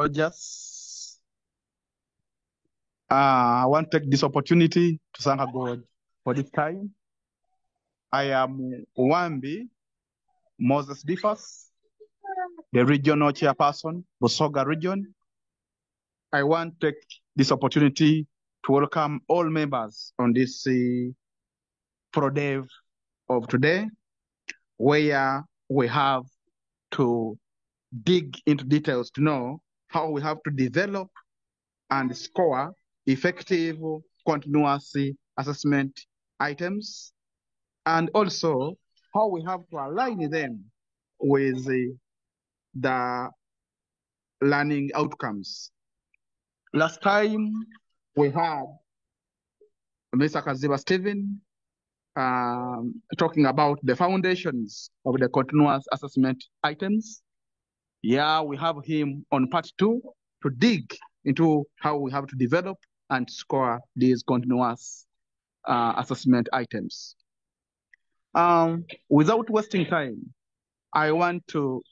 Rogers. I want to take this opportunity to thank God for this time. I am Wambi Moses Diffas, the regional chairperson, Busoga region. I want to take this opportunity to welcome all members on this ProDev of today, where we have to dig into details to know how we have to develop and score effective continuous assessment items, and also how we have to align them with the learning outcomes. Last time we had Mr. Kaziba Stephen talking about the foundations of the continuous assessment items. Yeah, we have him on part 2 to dig into how we have to develop and score these continuous assessment items. Without wasting time, I want to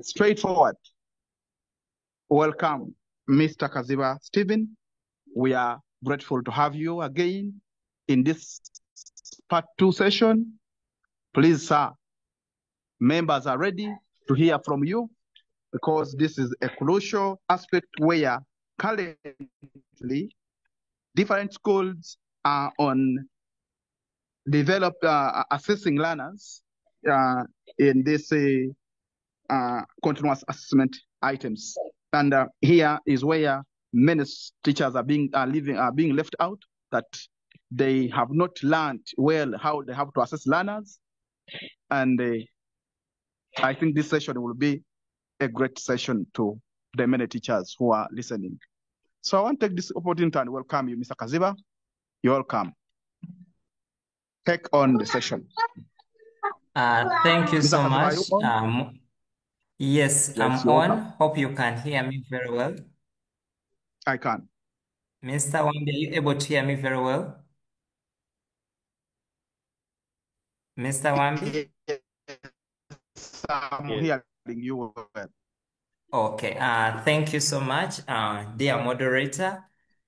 straightforward welcome Mr. Kaziba Stephen. We are grateful to have you again in this part 2 session. Please, sir, members are ready to hear from you, because this is a crucial aspect where currently different schools are on assessing learners in this continuous assessment items. And here is where many teachers are being left out, that they have not learned well how they have to assess learners. And I think this session will be a great session to the many teachers who are listening. So I want to take this opportunity and welcome you, Mr. Kaziba. You're welcome. Take on the session. Thank you Mr. so Kaziba, much. are you on? Yes, Yes, I'm you're on. welcome. Hope you can hear me very well. I can. Mr. Wambi, are you able to hear me very well? Mr. Wambi? Yes, I'm hearing you well. Okay, thank you so much, dear moderator,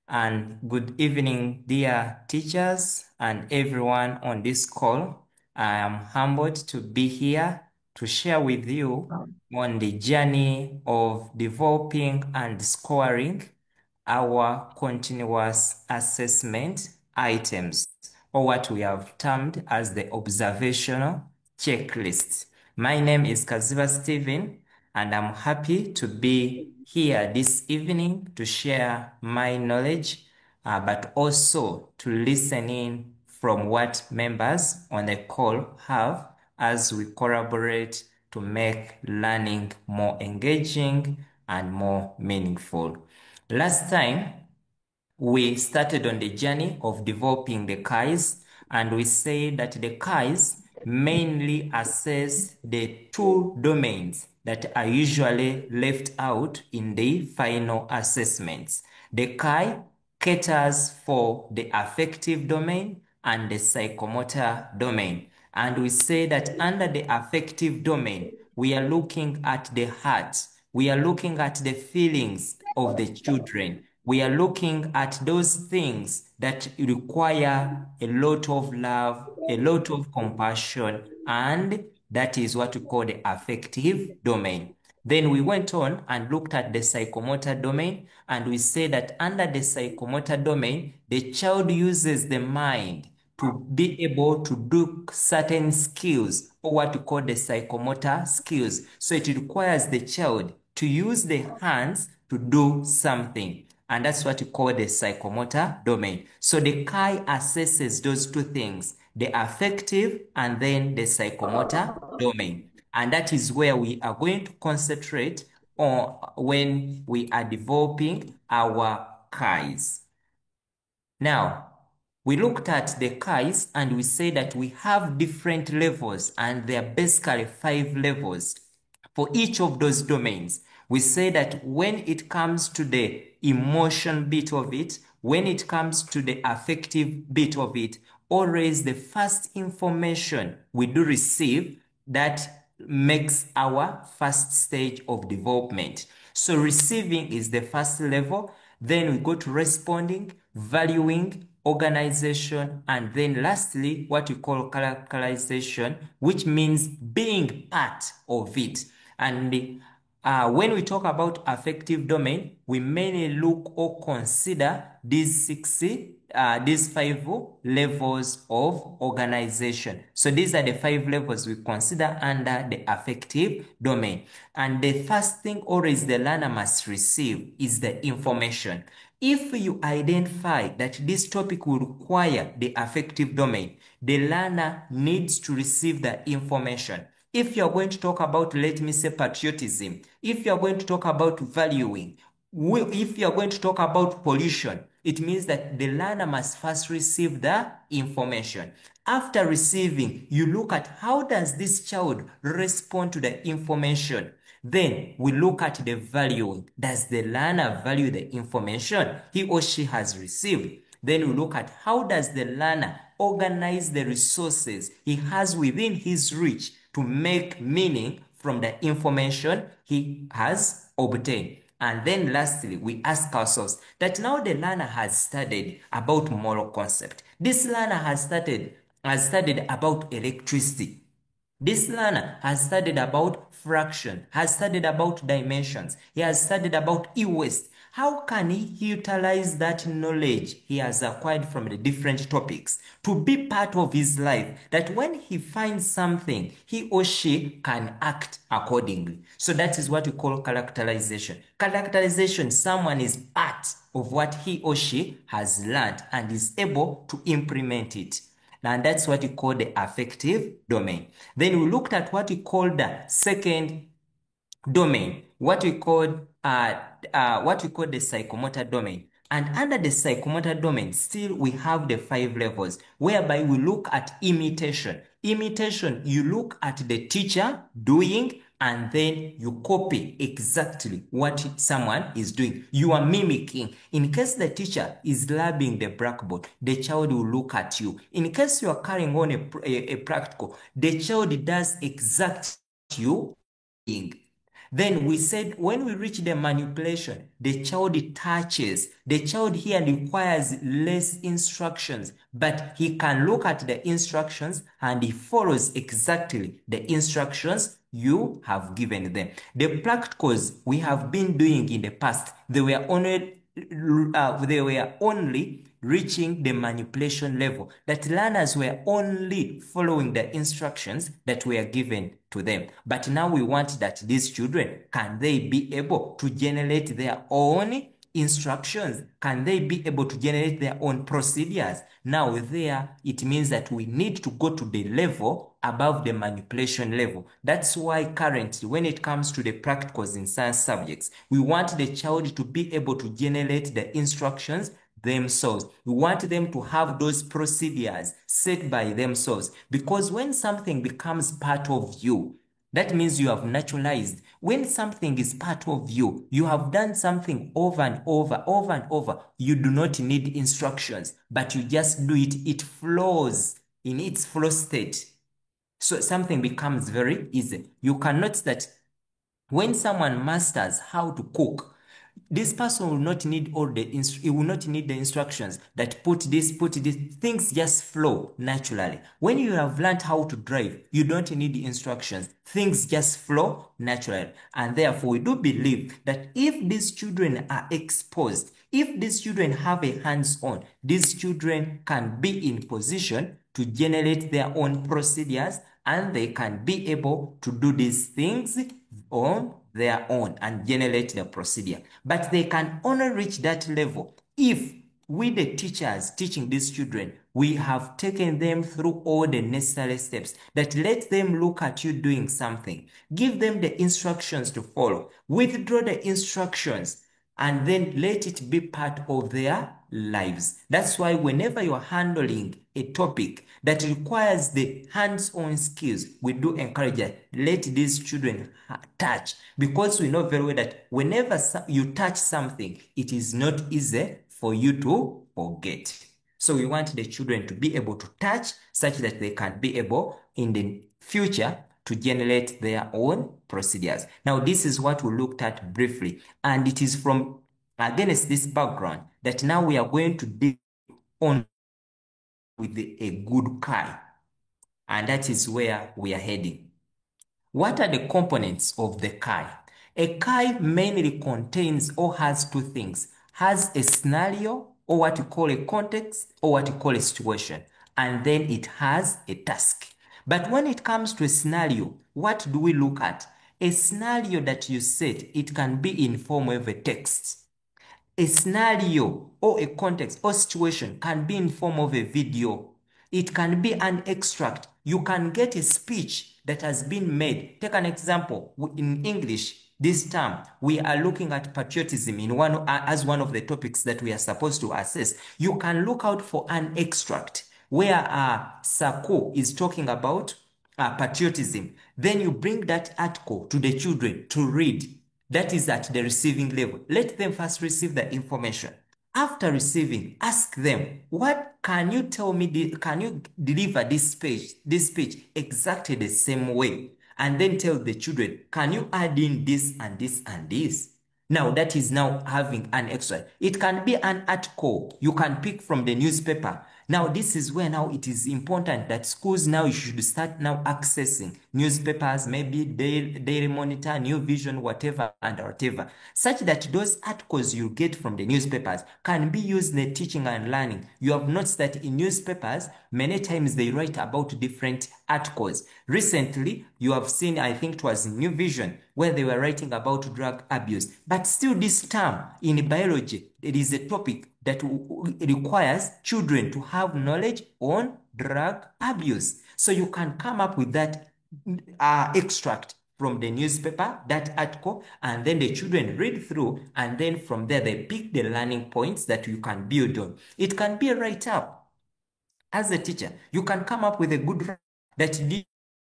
and good evening, dear teachers and everyone on this call. I am humbled to be here to share with you on the journey of developing and scoring our continuous assessment items, or what we have termed as the observational checklist. My name is Kaziba Stephen, and I'm happy to be here this evening to share my knowledge, but also to listen in from what members on the call have as we collaborate to make learning more engaging and more meaningful. Last time, we started on the journey of developing the CAIs, and we say that the CAIs mainly assess the 2 domains that are usually left out in the final assessments. The CAI caters for the affective domain and the psychomotor domain. And we say that under the affective domain, we are looking at the heart. We are looking at the feelings of the children. We are looking at those things that require a lot of love, a lot of compassion, and that is what we call the affective domain. Then we went on and looked at the psychomotor domain, and we say that under the psychomotor domain, the child uses the mind to be able to do certain skills, or what we call the psychomotor skills. So it requires the child to use the hands to do something. And that's what we call the psychomotor domain. So the CAI assesses those 2 things, the affective and then the psychomotor domain. And that is where we are going to concentrate on when we are developing our CAIs. Now, we looked at the CAIs and we say that we have different levels, and there are basically 5 levels for each of those domains. We say that when it comes to the emotion bit of it, when it comes to the affective bit of it, always the first information we do receive that makes our first stage of development. So receiving is the first level. Then we go to responding, valuing, organization, and then lastly, what we call characterization, which means being part of it. And when we talk about affective domain, we mainly look or consider these these 5 levels of organization. So these are the 5 levels we consider under the affective domain. And the first thing always the learner must receive is the information. If you identify that this topic will require the affective domain, the learner needs to receive the information. If you're going to talk about, let me say, patriotism, if you're going to talk about valuing, if you're going to talk about pollution, it means that the learner must first receive the information. After receiving, you look at how does this child respond to the information. Then we look at the valuing. Does the learner value the information he or she has received? Then we look at how does the learner organize the resources he has within his reach to make meaning from the information he has obtained. And then lastly, we ask ourselves that now the learner has studied about moral concept. This learner has studied about electricity. This learner has studied about fraction, has studied about dimensions, he has studied about e-waste. How can he utilize that knowledge he has acquired from the different topics to be part of his life, that when he finds something, he or she can act accordingly? So that is what we call characterization. Characterization, someone is part of what he or she has learned and is able to implement it. And that's what we call the affective domain. Then we looked at what we call the second domain, what we call the psychomotor domain. And under the psychomotor domain, still we have the 5 levels, whereby we look at imitation. Imitation, you look at the teacher doing, and then you copy exactly what someone is doing. You are mimicking. In case the teacher is labbing the blackboard, the child will look at you. In case you are carrying on a practical, the child does exactly what you are doing. Then we said when we reach the manipulation, the child touches. The child here requires less instructions, but he can look at the instructions and he follows exactly the instructions you have given them. The practicals we have been doing in the past, they were only reaching the manipulation level, that learners were only following the instructions that were given to them. But now we want that these children, can they be able to generate their own instructions? Can they be able to generate their own procedures? Now there, it means that we need to go to the level above the manipulation level. That's why currently, when it comes to the practicals in science subjects, we want the child to be able to generate the instructions themselves. We want them to have those procedures set by themselves, because when something becomes part of you, that means you have naturalized. When something is part of you, you have done something over and over, over and over. You do not need instructions, but you just do it. It flows in its flow state. So something becomes very easy. You can notice that when someone masters how to cook, this person will not need he will not need the instructions that put this. Things just flow naturally. When you have learned how to drive, you don't need instructions. Things just flow naturally. And therefore, we do believe that if these children are exposed, if these children have a hands-on, these children can be in position to generate their own procedures, and they can be able to do these things on their own and generate the procedure. But they can only reach that level if we, the teachers teaching these children, we have taken them through all the necessary steps, that let them look at you doing something, give them the instructions to follow, withdraw the instructions, and then let it be part of their lives. That's why whenever you're handling a topic that requires the hands-on skills, we do encourage that let these children touch, because we know very well that whenever you touch something, it is not easy for you to forget. So we want the children to be able to touch, such that they can be able in the future to generate their own procedures. Now, this is what we looked at briefly, and it is from against this background that now we are going to deal on with a good CAI, and that is where we are heading. What are the components of the CAI? A CAI mainly contains or has two things: has a scenario, or what you call a context, or what you call a situation, and then it has a task. But when it comes to a scenario, what do we look at? A scenario that you set, it can be in form of a text. A scenario or a context or situation can be in form of a video. It can be an extract. You can get a speech that has been made. Take an example. In English, this term, we are looking at patriotism as one of the topics that we are supposed to assess. You can look out for an extract where Sako is talking about patriotism. Then you bring that article to the children to read. That is at the receiving level. Let them first receive the information. After receiving, ask them, what can you tell me? Can you deliver this speech exactly the same way? And then tell the children, can you add in this and this and this? Now that is now having an extra. It can be an article you can pick from the newspaper. Now this is where now it is important that schools now should start now accessing newspapers, maybe Daily Monitor, New Vision, whatever and whatever, such that those articles you get from the newspapers can be used in the teaching and learning. You have noticed that in newspapers, many times they write about different articles. Recently, you have seen, I think it was in New Vision, where they were writing about drug abuse. But still this term in biology, it is a topic that requires children to have knowledge on drug abuse. So you can come up with that extract from the newspaper, that article, and then the children read through, and then from there they pick the learning points that you can build on. It can be a write-up. As a teacher, you can come up with a good write that you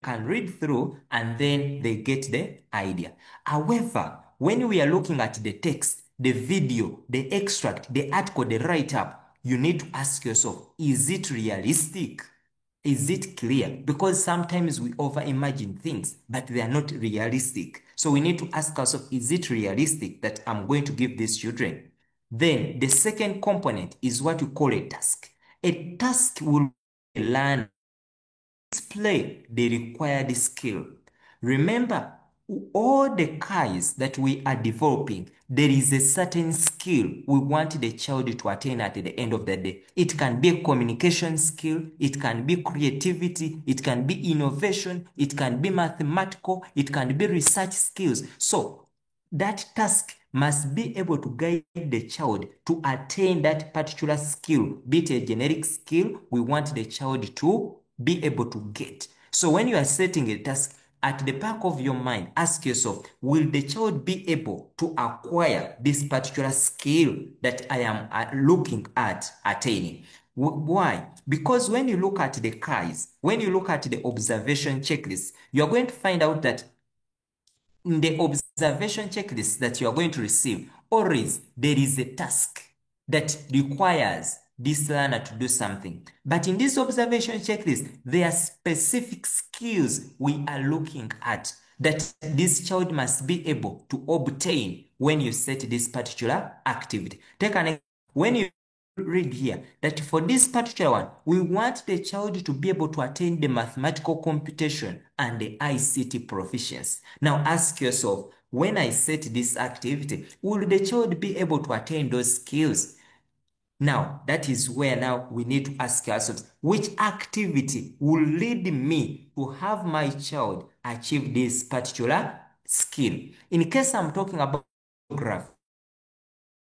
can read through, and then they get the idea. However, when we are looking at the text, the video, the extract, the article, the write-up, you need to ask yourself, is it realistic? Is it clear? Because sometimes we over-imagine things, but they are not realistic. So we need to ask ourselves, is it realistic that I'm going to give these children? Then the second component is what we call a task. A task will learn, display the required skill. Remember, all the CAIs that we are developing, there is a certain skill we want the child to attain at the end of the day. It can be a communication skill, it can be creativity, it can be innovation, it can be mathematical, it can be research skills. So that task must be able to guide the child to attain that particular skill, be it a generic skill we want the child to be able to get. So when you are setting a task, at the back of your mind, ask yourself, will the child be able to acquire this particular skill that I am looking at attaining? Why? Because when you look at the CAIs, when you look at the observation checklist, you are going to find out that in the observation checklist that you are going to receive, always there is a task that requires this learner to do something. But in this observation checklist, there are specific skills we are looking at that this child must be able to obtain when you set this particular activity. Take an example. When you read here that for this particular one, we want the child to be able to attain the mathematical computation and the ICT proficiency. Now ask yourself, when I set this activity, will the child be able to attain those skills? Now, that is where now we need to ask ourselves, which activity will lead me to have my child achieve this particular skill? In case I'm talking about geography,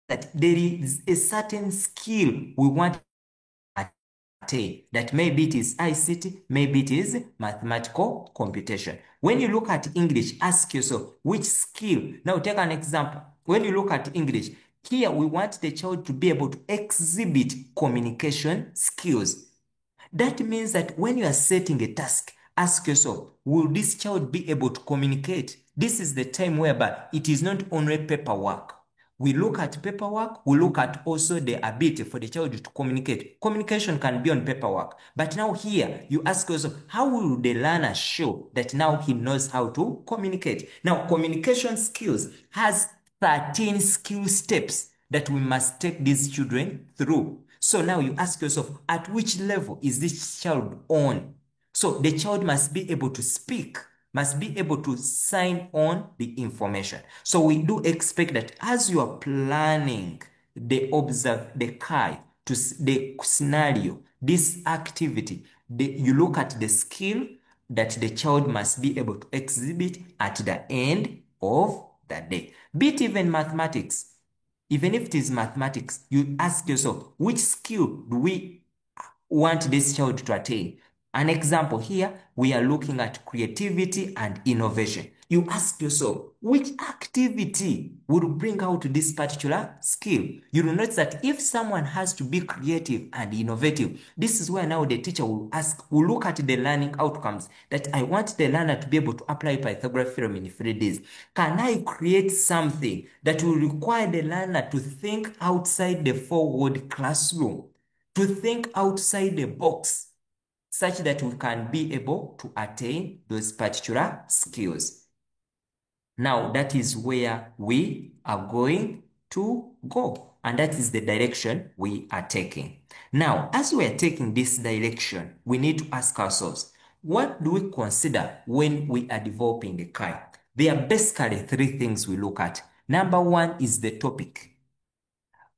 that there is a certain skill we want to attain, that maybe it is ICT, maybe it is mathematical computation. When you look at English, ask yourself, which skill? Now take an example. When you look at English, here we want the child to be able to exhibit communication skills. That means that when you are setting a task, ask yourself, will this child be able to communicate? This is the time whereby it is not only paperwork. We look at paperwork. We look at also the ability for the child to communicate. Communication can be on paperwork. But now here, you ask yourself, how will the learner show that now he knows how to communicate? Now, communication skills has 13 skill steps that we must take these children through. So now you ask yourself, at which level is this child on? So the child must be able to speak, must be able to sign on the information. So we do expect that as you are planning the CAI to the scenario, this activity, you look at the skill that the child must be able to exhibit at the end of the day. Be it even mathematics. Even if it is mathematics, you ask yourself, which skill do we want this child to attain? An example here, we are looking at creativity and innovation. You ask yourself, which activity will bring out this particular skill? You will notice that if someone has to be creative and innovative, this is where now the teacher will look at the learning outcomes, that I want the learner to be able to apply Pythagoras theorem in 3 days. Can I create something that will require the learner to think outside the four-wall classroom, to think outside the box, such that we can be able to attain those particular skills? Now, that is where we are going to go, and that is the direction we are taking. Now, as we are taking this direction, we need to ask ourselves, what do we consider when we are developing the CAI? There are basically 3 things we look at. Number 1 is the topic.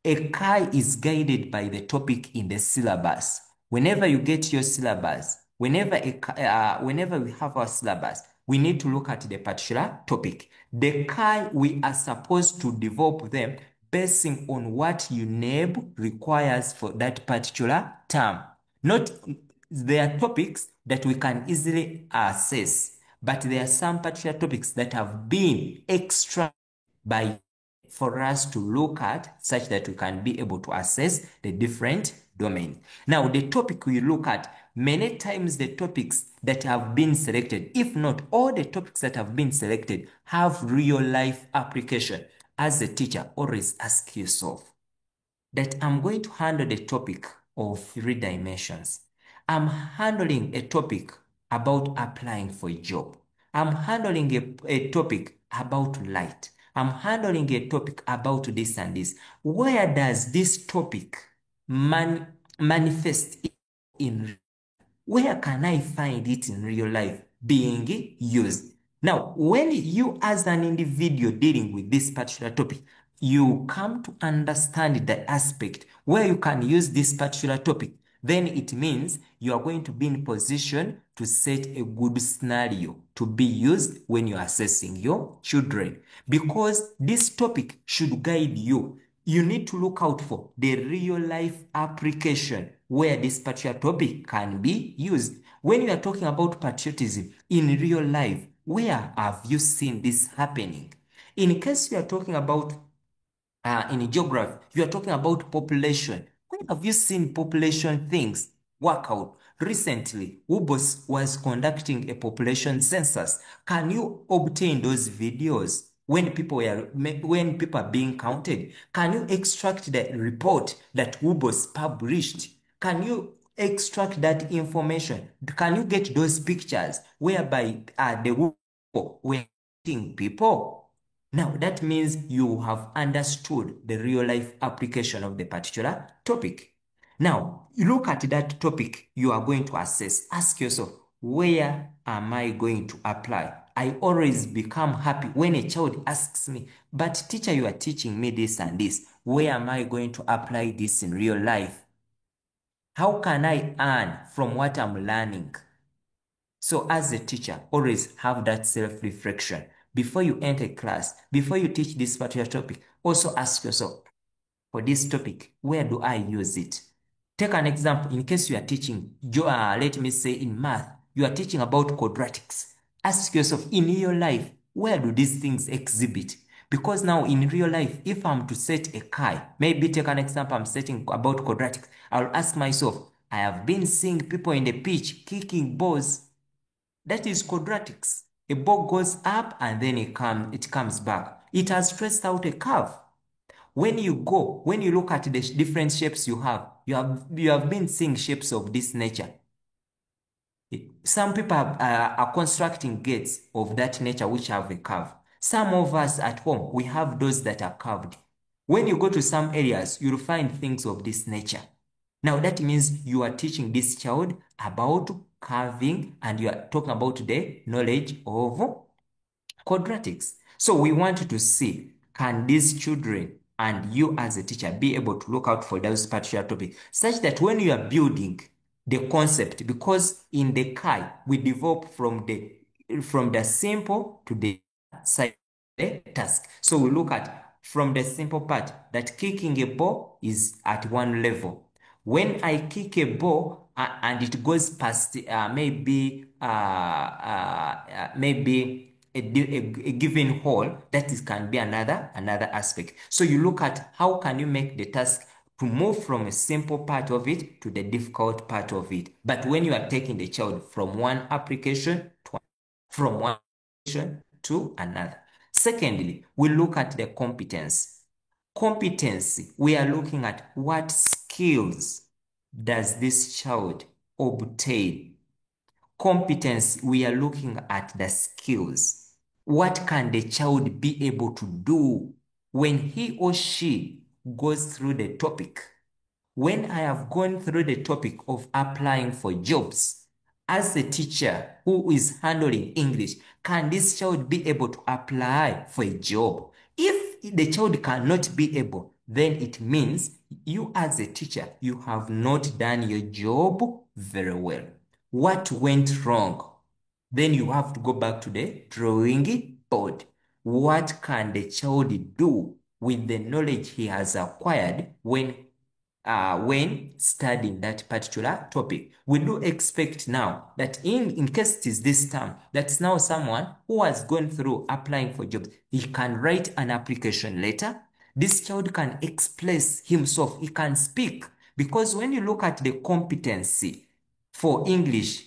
A CAI is guided by the topic in the syllabus. Whenever you get your syllabus, whenever we have our syllabus, we need to look at the particular topic. The CAI, we are supposed to develop them basing on what UNEB requires for that particular term. Not, there are topics that we can easily assess, but there are some particular topics that have been extra by for us to look at, such that we can be able to assess the different domains. Now, the topic we look at, many times the topics that have been selected, if not all the topics that have been selected, have real life application. As a teacher, always ask yourself that I'm going to handle the topic of 3 dimensions. I'm handling a topic about applying for a job. I'm handling a topic about light. I'm handling a topic about this and this. Where does this topic manifest in? Where can I find it in real life being used? Now, when you as an individual dealing with this particular topic, you come to understand the aspect where you can use this particular topic, then it means you are going to be in position to set a good scenario to be used when you're assessing your children. Because this topic should guide you. You need to look out for the real life application where this particular topic can be used. When you are talking about patriotism in real life, where have you seen this happening? In case you are talking about in geography, you are talking about population. Where have you seen population things work out? Recently, UBOS was conducting a population census. Can you obtain those videos when people are being counted? Can you extract the report that UBOS published? Can you extract that information? Can you get those pictures whereby the people were counting people? Now, that means you have understood the real life application of the particular topic. Now, you look at that topic you are going to assess. Ask yourself, where am I going to apply? I always become happy when a child asks me, but teacher, you are teaching me this and this. Where am I going to apply this in real life? How can I earn from what I'm learning? So as a teacher, always have that self-reflection. Before you enter class, before you teach this particular topic, also ask yourself, for this topic, where do I use it? Take an example. In case you are teaching, let me say in math, you are teaching about quadratics. Ask yourself, in your life, where do these things exhibit? Because now in real life, if I'm to set a CAI, maybe take an example, I'm setting about quadratics, I'll ask myself, I have been seeing people in the pitch kicking balls. That is quadratics. A ball goes up and then it comes back. It has traced out a curve. When you look at the different shapes you have been seeing shapes of this nature. Some people are constructing gates of that nature which have a curve. Some of us at home, we have those that are curved. When you go to some areas, you'll find things of this nature. Now, that means you are teaching this child about carving and you are talking about the knowledge of quadratics. So we want to see, can these children and you as a teacher be able to look out for those particular topics such that when you are building the concept, because in the CAI, we develop from the simple to the side the task. So we look at from the simple part that kicking a ball is at one level. When I kick a ball and it goes past maybe a given hole, that is can be another aspect. So you look at how can you make the task to move from a simple part of it to the difficult part of it. But when you are taking the child from one application to another. Secondly, we look at the competence. Competency, we are looking at what skills does this child obtain. Competence, we are looking at the skills. What can the child be able to do when he or she goes through the topic? When I have gone through the topic of applying for jobs, as a teacher who is handling English, can this child be able to apply for a job? If the child cannot be able, then it means you as a teacher, you have not done your job very well. What went wrong? Then you have to go back to the drawing board. What can the child do with the knowledge he has acquired when studying that particular topic? We do expect now that in case it is this term, that's now someone who has gone through applying for jobs. He can write an application letter. This child can express himself. He can speak. Because when you look at the competency for English,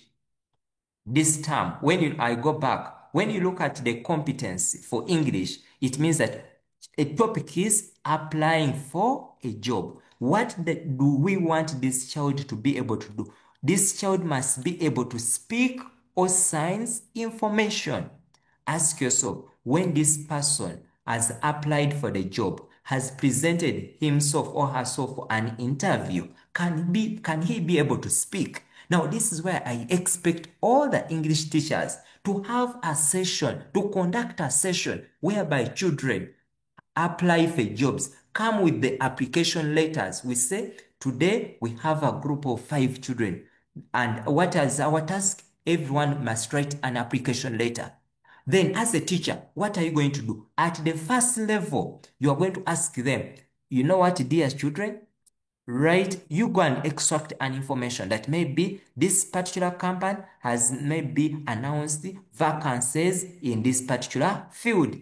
this term, I go back, when you look at the competency for English, it means that a topic is applying for a job. Do we want this child to be able to do? This child must be able to speak or signs information. Ask yourself, when this person has applied for the job, has presented himself or herself for an interview, can he be able to speak? Now, this is where I expect all the English teachers to have a session, to conduct a session whereby children apply for jobs, come with the application letters. We say, today we have a group of 5 children. And what is our task? Everyone must write an application letter. Then as a teacher, what are you going to do? At the first level, you are going to ask them, you know what, dear children? Right, you go and extract an information that maybe this particular company has maybe announced vacancies in this particular field.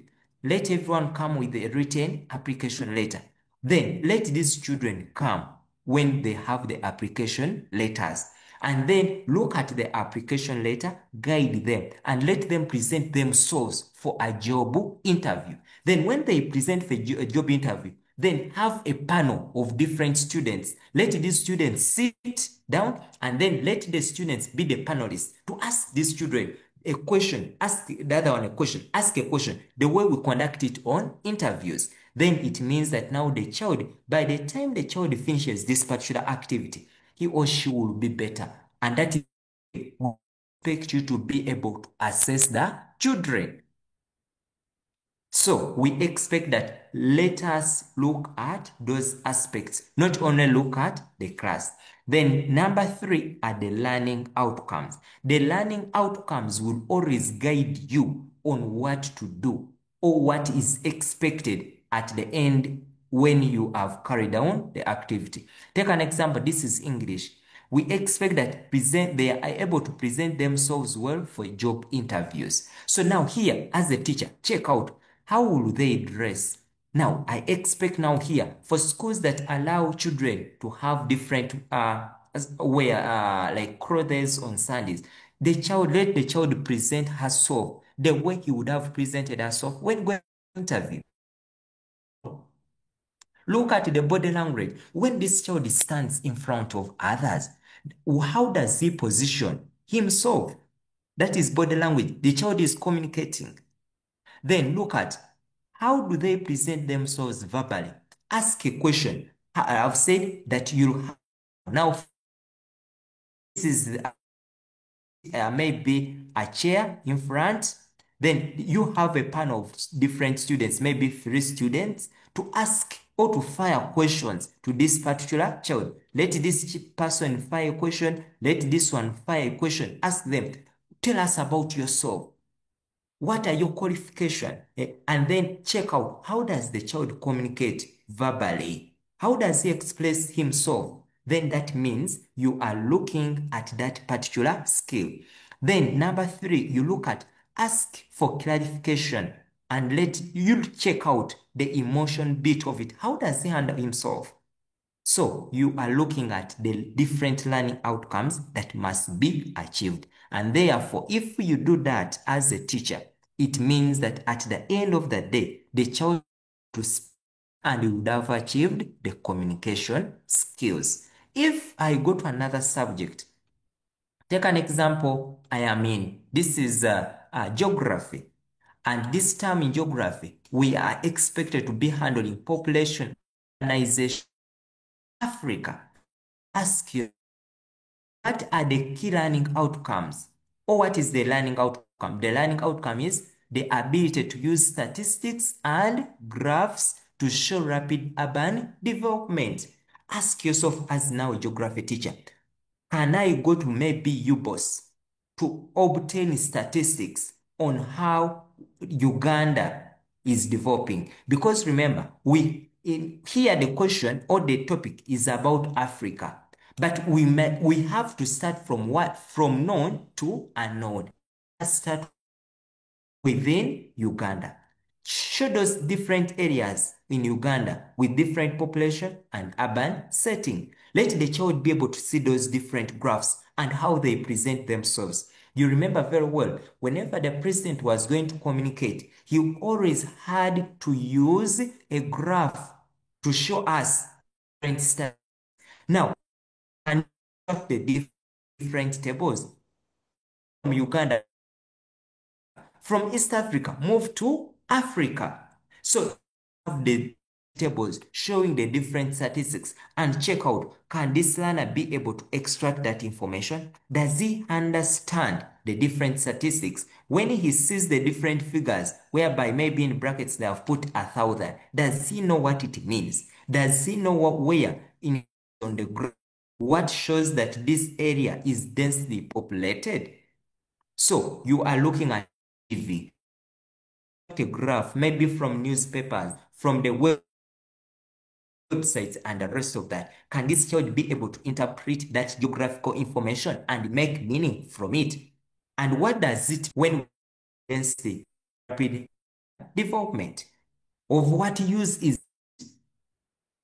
Let everyone come with a written application letter. Then let these children come when they have the application letters, and then look at the application letter, guide them, and let them present themselves for a job interview. Then when they present for a job interview, then have a panel of different students. Let these students sit down, and then let the students be the panelists to ask these children a question, ask the other one a question, ask a question, the way we conduct it on interviews. Then it means that now the child, by the time the child finishes this particular activity, he or she will be better. And that is we expect you to be able to assess the children. So we expect that let us look at those aspects, not only look at the class. Then number 3 are the learning outcomes. The learning outcomes will always guide you on what to do or what is expected at the end when you have carried on the activity. Take an example. This is English. We expect that they are able to present themselves well for job interviews. So now here, as a teacher, check out how will they dress. Now, I expect now here for schools that allow children to have different wear like clothes on Sundays. Let the child present herself the way he would have presented herself when going to interview. Look at the body language. When this child stands in front of others, how does he position himself? That is body language. The child is communicating. Then look at how do they present themselves verbally. Ask a question. I've said that you'll have now this is maybe a chair in front. Then you have a panel of different students, maybe 3 students, to ask or to fire questions to this particular child. Let this person fire a question. Let this one fire a question. Ask them, tell us about yourself. What are your qualifications? And then check out how does the child communicate verbally? How does he express himself? Then that means you are looking at that particular skill. Then number 3, you look at ask for clarification and you check out the emotion bit of it. How does he handle himself? So you are looking at the different learning outcomes that must be achieved. And therefore, if you do that as a teacher, it means that at the end of the day, the child to speak and you would have achieved the communication skills. If I go to another subject, take an example I am in. This is geography. And this term in geography, we are expected to be handling population, organization, Africa. Ask you, what are the key learning outcomes? Or what is the learning outcome? The learning outcome is the ability to use statistics and graphs to show rapid urban development. Ask yourself as now a geography teacher, can I go to maybe UBOS to obtain statistics on how Uganda is developing? Because remember, here the question or the topic is about Africa. But we have to start from what? From known to unknown. Let's start within Uganda. Show those different areas in Uganda with different population and urban setting. Let the child be able to see those different graphs and how they present themselves. You remember very well, whenever the president was going to communicate, he always had to use a graph to show us different stuff. Now, and the different tables from Uganda, from East Africa, move to Africa. So have the tables showing the different statistics and check out, can this learner be able to extract that information? Does he understand the different statistics? When he sees the different figures, whereby maybe in brackets they have put 1,000, does he know what it means? Does he know where in on the graph, what shows that this area is densely populated? So you are looking at TV, a graph, maybe from newspapers, from the websites and the rest of that. Can this child be able to interpret that geographical information and make meaning from it? And what does it when we say rapid development? Of what use is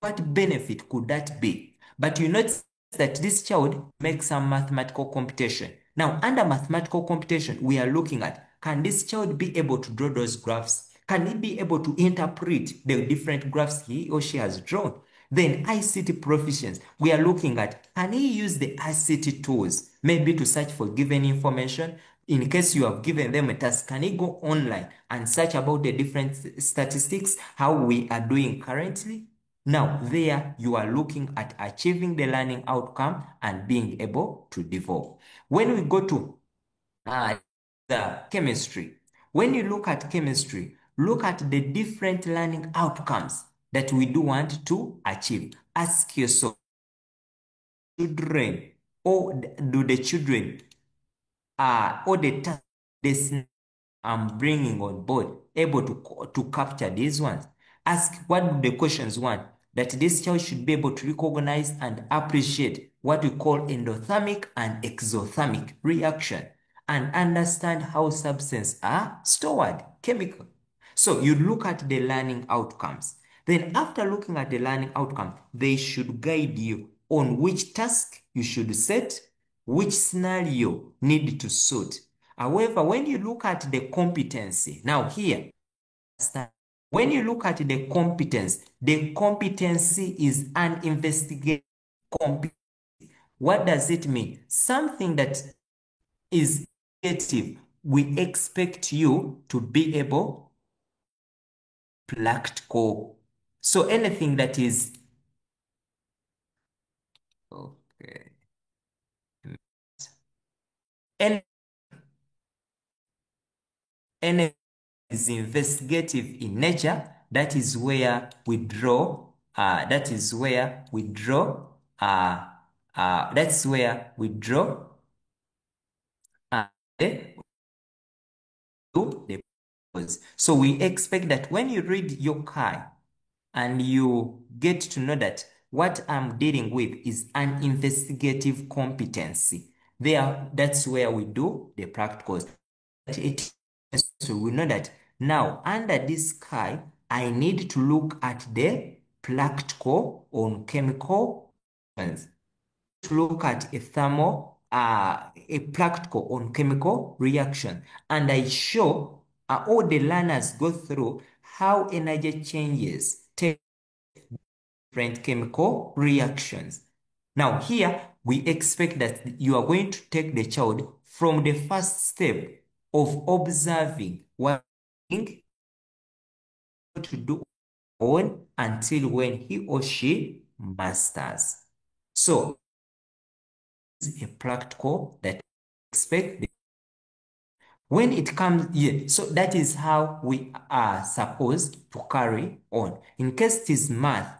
what benefit could that be? But you notice that this child makes some mathematical computation. Now, under mathematical computation, we are looking at, can this child be able to draw those graphs? Can he be able to interpret the different graphs he or she has drawn? Then ICT proficiency, we are looking at, can he use the ICT tools, maybe to search for given information? In case you have given them a task, can he go online and search about the different statistics, how we are doing currently? Now, there you are looking at achieving the learning outcome and being able to develop. When we go to the chemistry, when you look at chemistry, look at the different learning outcomes that we do want to achieve. Ask yourself, children, or do the children or the task I'm bringing on board able to capture these ones? Ask what the questions want, that this child should be able to recognize and appreciate what we call endothermic and exothermic reaction and understand how substances are stored, chemical. So you look at the learning outcomes. Then after looking at the learning outcome, they should guide you on which task you should set, which scenario need to suit. However, when you look at the competency, now here, When you look at the competence, the competency is an investigative competence. What does it mean? Something that is negative, we expect you to be able practical. So anything that is okay. Any, any is investigative in nature, that is where we draw, that's where we draw, the purpose. So we expect that when you read your CAI and you get to know that what I'm dealing with is an investigative competency, that's where we do the practicals. So we know that now under this CAI, I need to look at the practical on chemical reactions, to look at a practical on chemical reaction, and I show all the learners go through how energy changes take different chemical reactions. Now here, we expect that you are going to take the child from the first step of observing what to do on until when he or she masters. So, it's a practical that expect when it comes here. So that is how we are supposed to carry on. In case it is math,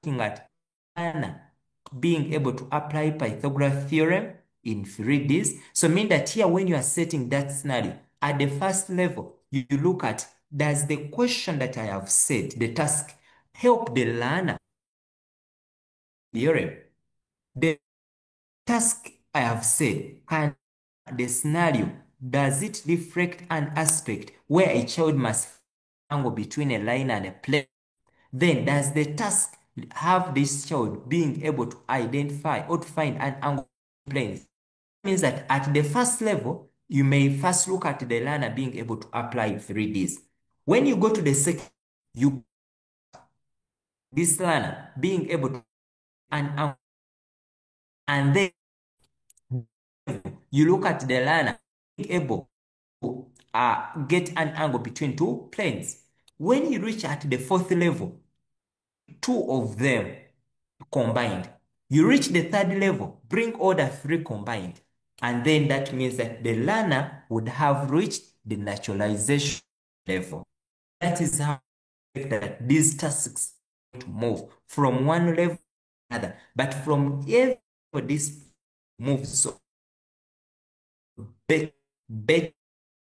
looking at being able to apply Pythagoras theorem in 3Ds. So mean that here when you are setting that scenario, at the first level, you look at, does the question that I have set, the task, help the learner theorem? The task I have said, can the scenario, does it reflect an aspect where a child must angle between a line and a plane? Then does the task have this child being able to identify or to find an angle plane? It means that at the first level, you may first look at the learner being able to apply 3Ds. When you go to the second, you this learner being able to an angle, and then you look at the learner being able to get an angle between two planes. When you reach at the fourth level, two of them combined. You reach the third level, bring all the three combined. And then that means that the learner would have reached the naturalization level. That is how that these tasks to move from one level to another. But from every this moves so back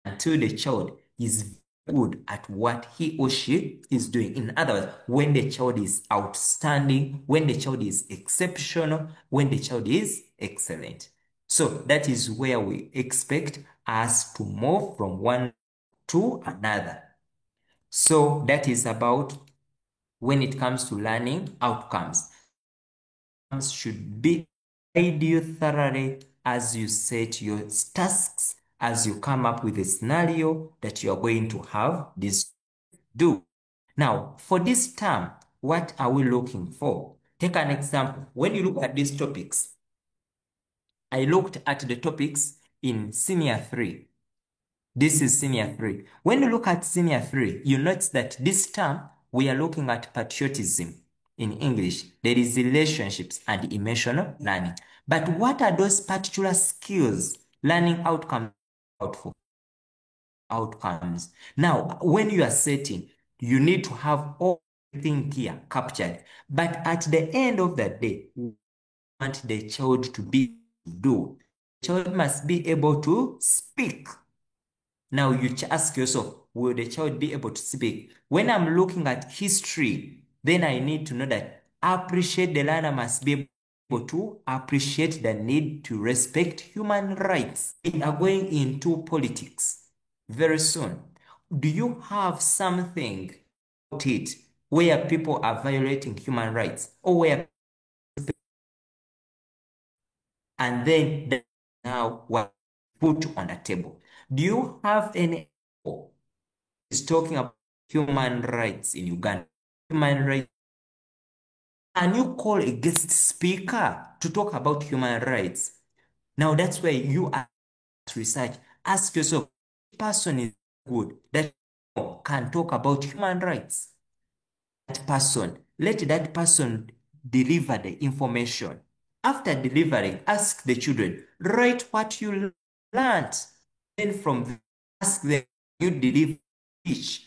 until the child is good at what he or she is doing. In other words, when the child is outstanding, when the child is exceptional, when the child is excellent. So that is where we expect us to move from one to another. So that is about when it comes to learning outcomes. Should be guide you thoroughly as you set your tasks, as you come up with a scenario that you are going to have this do. Now, for this term, what are we looking for? Take an example. When you look at these topics, I looked at the topics in senior 3. This is senior 3. When you look at senior 3, you notice that this term, we are looking at patriotism. In English, there is relationships and emotional learning. But what are those particular skills, learning outcomes for outcomes? Now, when you are setting, you need to have everything here captured. But at the end of the day, we want the child to be do. The child must be able to speak. Now you ask yourself, will the child be able to speak? When I'm looking at history, then I need to know that appreciate the learner must be able to appreciate the need to respect human rights. We are going into politics very soon. Do you have something about it where people are violating human rights or where and then now what put on the table? Do you have any is talking about human rights in Uganda. Human rights. Can you call a guest speaker to talk about human rights? Now that's where you are research. Ask yourself, which person is good that can talk about human rights? That person, let that person deliver the information. After delivering, ask the children, write what you learned. Then from there, ask them, you deliver each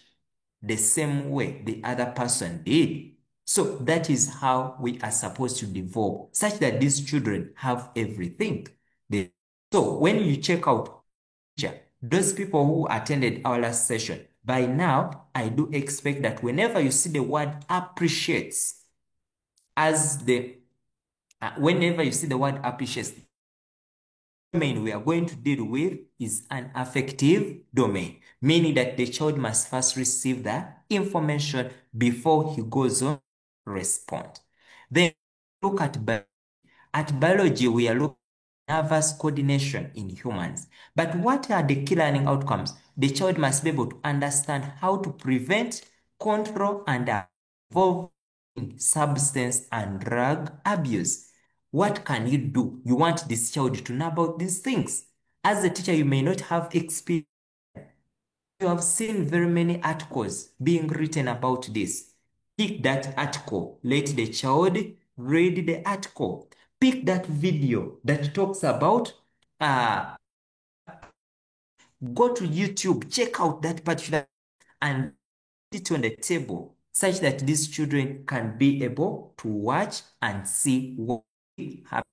the same way the other person did. So that is how we are supposed to develop, such that these children have everything. So when you check out those people who attended our last session, by now, I do expect that whenever you see the word appreciates, whenever you see the word appreciates, domain we are going to deal with is an affective domain, meaning that the child must first receive the information before he goes on to respond. Then look at biology. At biology, we are looking at nervous coordination in humans. But what are the key learning outcomes? The child must be able to understand how to prevent, control, and avoid substance and drug abuse. What can you do? You want this child to know about these things. As a teacher, you may not have experience. You have seen very many articles being written about this. Pick that article. Let the child read the article. Pick that video that talks about, go to YouTube, check out that particular and put it on the table such that these children can be able to watch and see what happens.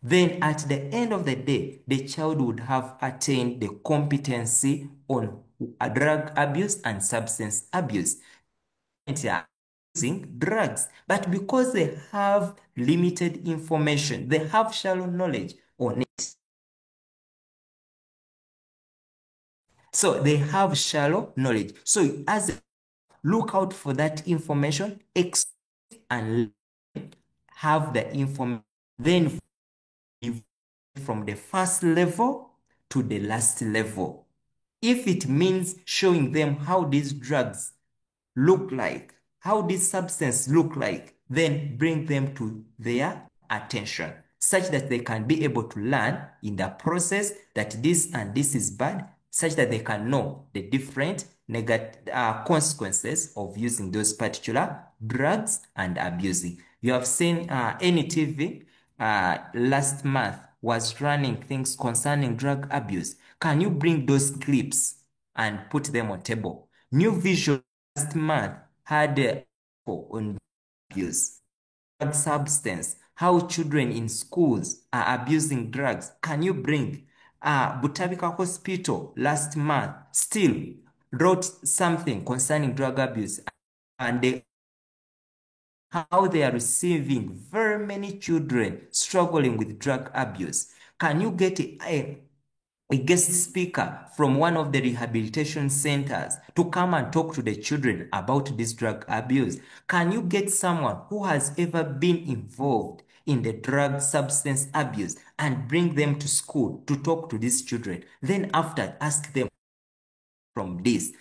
Then at the end of the day, the child would have attained the competency on drug abuse and substance abuse. They are using drugs, but because they have limited information, they have shallow knowledge on it. So they have shallow knowledge. So as look out for that information, and have the information, then from the first level to the last level. If it means showing them how these drugs look like, how these substances look like, then bring them to their attention such that they can be able to learn in the process that this and this is bad, such that they can know the different negative consequences of using those particular drugs and abusing. You have seen NTV last month was running things concerning drug abuse. Can you bring those clips and put them on table? New Vision last month had on abuse, drug substance, how children in schools are abusing drugs. Can you bring Butabika Hospital last month still wrote something concerning drug abuse, and how they are receiving very many children struggling with drug abuse. Can you get a guest speaker from one of the rehabilitation centers to come and talk to the children about this drug abuse? Can you get someone who has ever been involved in the drug substance abuse and bring them to school to talk to these children? Then after, ask them from this.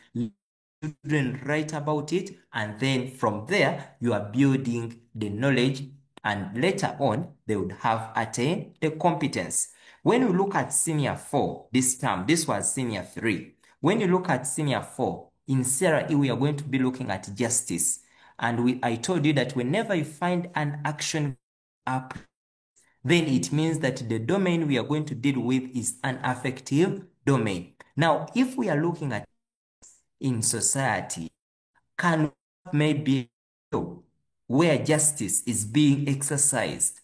Children write about it, and then from there you are building the knowledge, and later on they would have attained the competence. When we look at senior 4 this term, this was senior 3. When you look at senior 4 in Sarah E, we are going to be looking at justice, and I told you that whenever you find an action up, then it means that the domain we are going to deal with is an affective domain. Now if we are looking at in society, can maybe where justice is being exercised?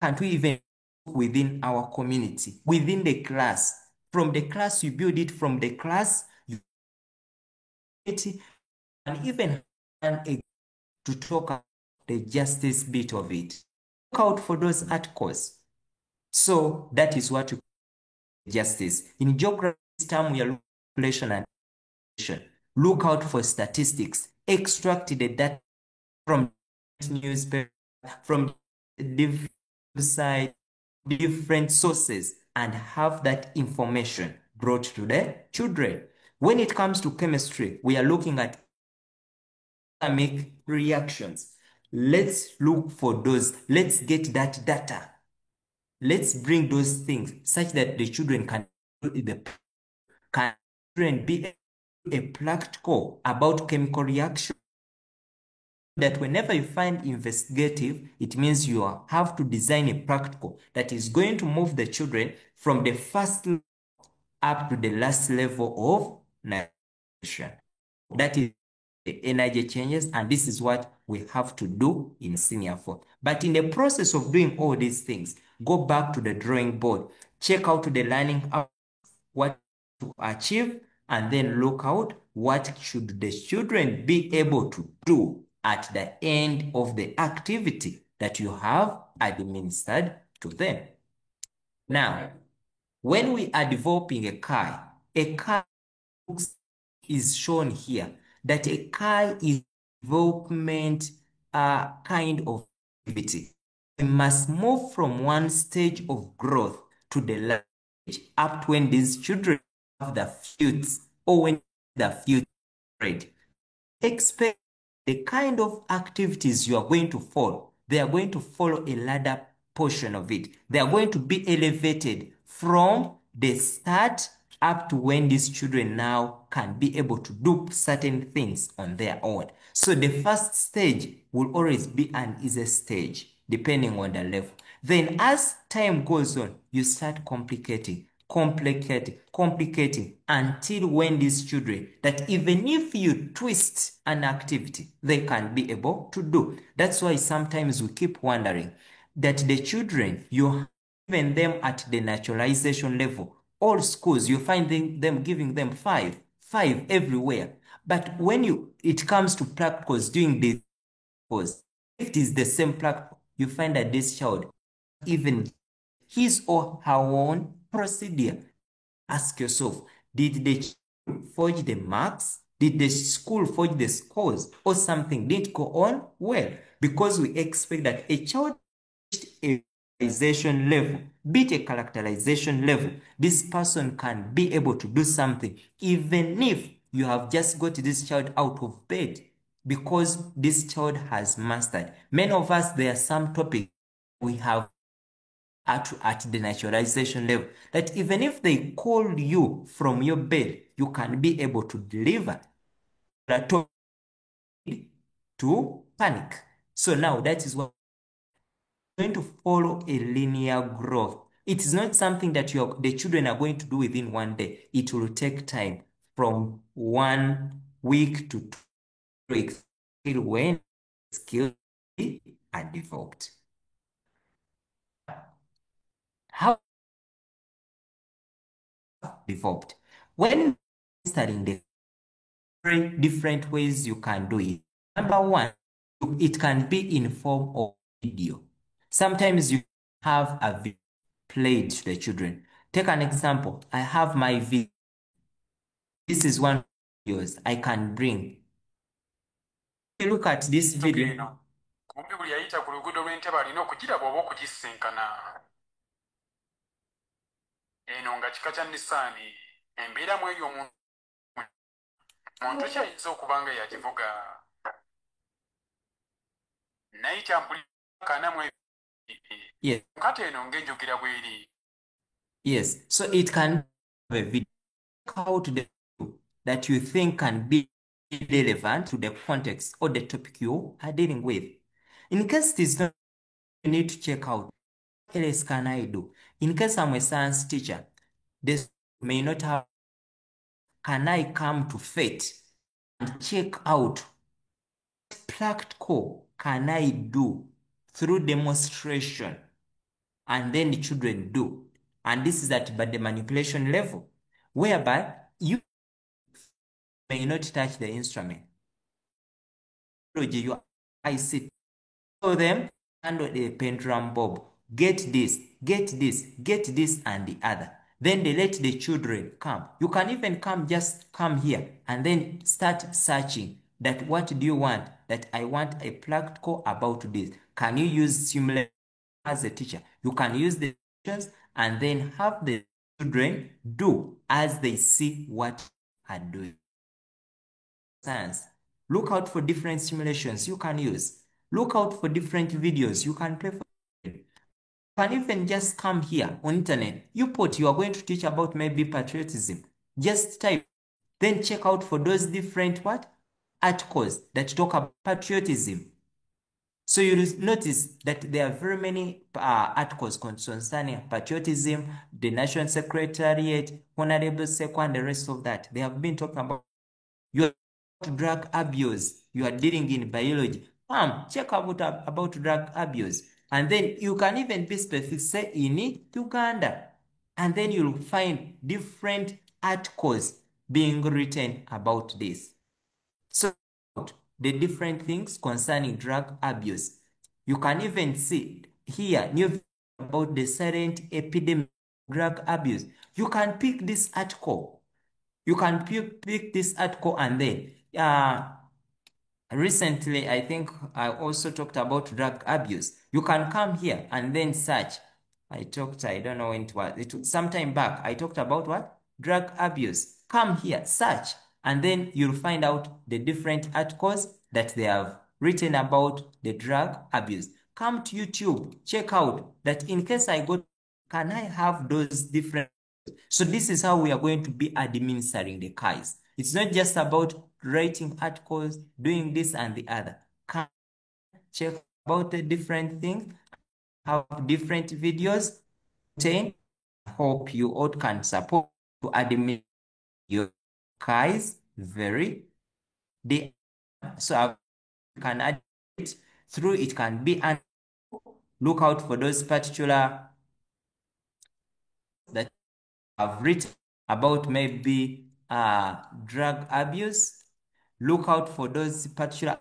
Can't we even within our community, within the class? From the class, you build it from the class, you and even to talk about the justice bit of it. Look out for those articles. So that is what you call justice. In geography term, we are looking at population and education. Look out for statistics. Extract the data from newspaper, from different websites, different sources, and have that information brought to the children. When it comes to chemistry, we are looking at dynamic reactions. Let's look for those. Let's get that data. Let's bring those things such that the children can be a practical about chemical reaction. That whenever you find investigative, it means you have to design a practical that is going to move the children from the first up to the last level of nutrition. That is the energy changes, and this is what we have to do in senior 4. But in the process of doing all these things, go back to the drawing board, check out the learning out what to achieve, and then look out what should the children be able to do at the end of the activity that you have administered to them. Now, when we are developing a CAI is shown here that a CAI is development kind of activity. We must move from one stage of growth to the last stage up to when these children have the fruits or when the fruits spread. Expect the kind of activities you are going to follow. They are going to follow a ladder portion of it. They are going to be elevated from the start up to when these children now can be able to do certain things on their own. So the first stage will always be an easy stage, depending on the level. Then as time goes on, you start complicating until when these children that even if you twist an activity, they can be able to do. That's why sometimes we keep wondering that the children, you given them at the naturalization level, all schools, you find them giving them five everywhere. But when it comes to practicals doing this course, if it is the same practical, you find that this child, even his or her own procedure. Ask yourself, did the school forge the marks? Did the school forge the scores? Or something didn't go on well? Because we expect that a child reached a characterization level, be it a characterization level, this person can be able to do something, even if you have just got this child out of bed, because this child has mastered. Many of us, there are some topics we have at the naturalization level that even if they call you from your bed, you can be able to deliver to panic. So now that is what we're going to follow a linear growth. It is not something that the children are going to do within one day. It will take time from 1 week to 2 weeks till when skills are developed. How developed? When studying the very different ways you can do it. Number one, it can be in form of video. Sometimes you have a video played to the children. Take an example. I have my video. This is one of the videos I can bring. If you look at this video. Kumpi buli yayita ku luguudo lw'entebe alina okugira bw'oba okugisinkana. Eno nga kika kya Nissaani embeeramu eyo omuntu kyayinza okuba nga yagivuga naye kyampulikaanamu kati eno ng'enjogera bw'eri. Yes, so it can have a video. How to the that you think can be relevant to the context or the topic you are dealing with. In case it is not, you need to check out what else can I do. In case I'm a science teacher, this may not have. Can I come to FATE and check out what practical can I do through demonstration, and then the children do. And this is at the manipulation level, whereby you may not touch the instrument. I sit. Show them handle the pendulum bob. Get this, and the other. Then they let the children come. You can even just come here and then start searching that what do you want? That I want a practical about this. Can you use simulation as a teacher? You can use the questions and then have the children do as they see what are doing. Science. Look out for different simulations you can use. Look out for different videos you can play for. You can even just come here on internet. You are going to teach about maybe patriotism. Just type, then check out for those different what? Articles that talk about patriotism. So you will notice that there are very many articles concerning patriotism, the National Secretariat, Honorable Seco, and the rest of that. They have been talking about drug abuse. You are dealing in biology. Check out about drug abuse. And then you can even be specific, say in Uganda. And then you'll find different articles being written about this. So the different things concerning drug abuse. You can even see here new about the silent epidemic of drug abuse. You can pick this article. You can pick this article and then recently, I think I also talked about drug abuse. You can come here and then search. I don't know when it was some time back. I talked about what? Drug abuse. Come here, search, and then you'll find out the different articles that they have written about the drug abuse. Come to YouTube, check out that in case I go, can I have those different? So this is how we are going to be administering the CAIs. It's not just about writing articles, doing this and the other. Can check about the different things, have different videos. I hope you all can support to administer your CAIs very. So you can add it through. It can be and look out for those particular that have written about maybe drug abuse. Look out for those particular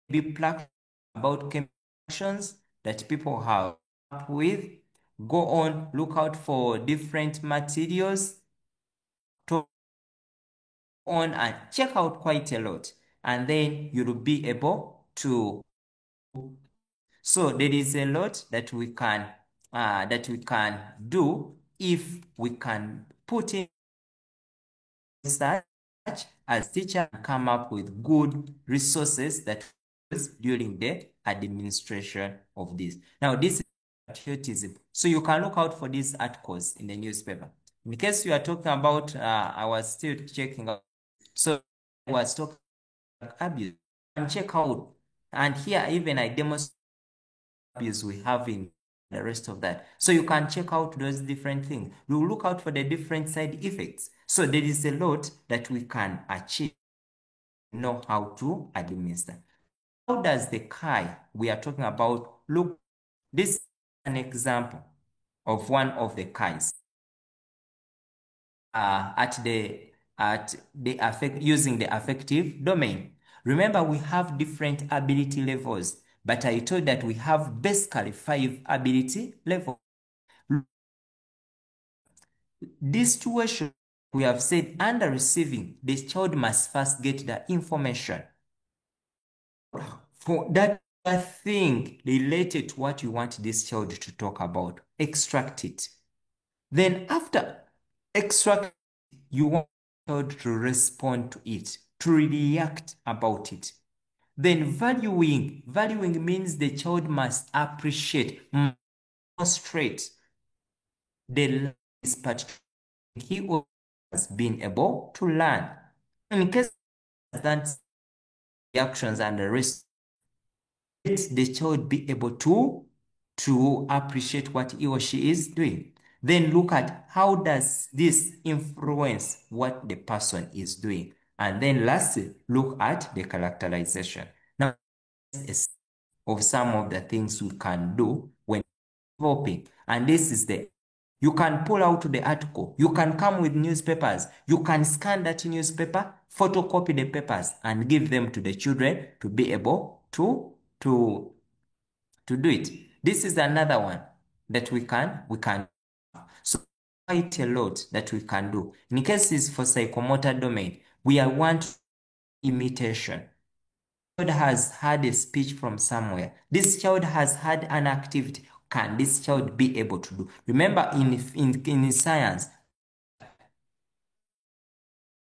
maybe plaques about chemical actions that people have up with. Go on, look out for different materials. To on and check out quite a lot, and then you'll be able to. So there is a lot that we can do if we can put in research as teacher and come up with good resources that during the administration of this. Now this is patriotism. So you can look out for these articles in the newspaper. In case you are talking about, I was still checking out. So I was talking about abuse. And check out, and here even I demonstrate abuse we have in the rest of that. So you can check out those different things. You look out for the different side effects. So there is a lot that we can achieve, know how to administer. How does the CAI we are talking about look? This is an example of one of the CAIs using the affective domain. Remember, we have different ability levels, but I told that we have basically 5 ability levels. This situation, we have said under receiving, the child must first get the information. For that thing related to what you want this child to talk about, extract it. Then after extract, you want the child to respond to it, to react about it. Then valuing means the child must appreciate, demonstrate the particular he has been able to learn. In case that reactions and the rest, let the child be able to appreciate what he or she is doing. Then look at how does this influence what the person is doing. And then lastly, look at the characterization. Now, of some of the things we can do when developing. And this is you can pull out the article. You can come with newspapers. You can scan that newspaper, photocopy the papers, and give them to the children to be able to do it. This is another one that we can. So quite a lot that we can do. In cases for psychomotor domain, we are want imitation. Child has had a speech from somewhere. This child has had an activity. Can this child be able to do? Remember, in science,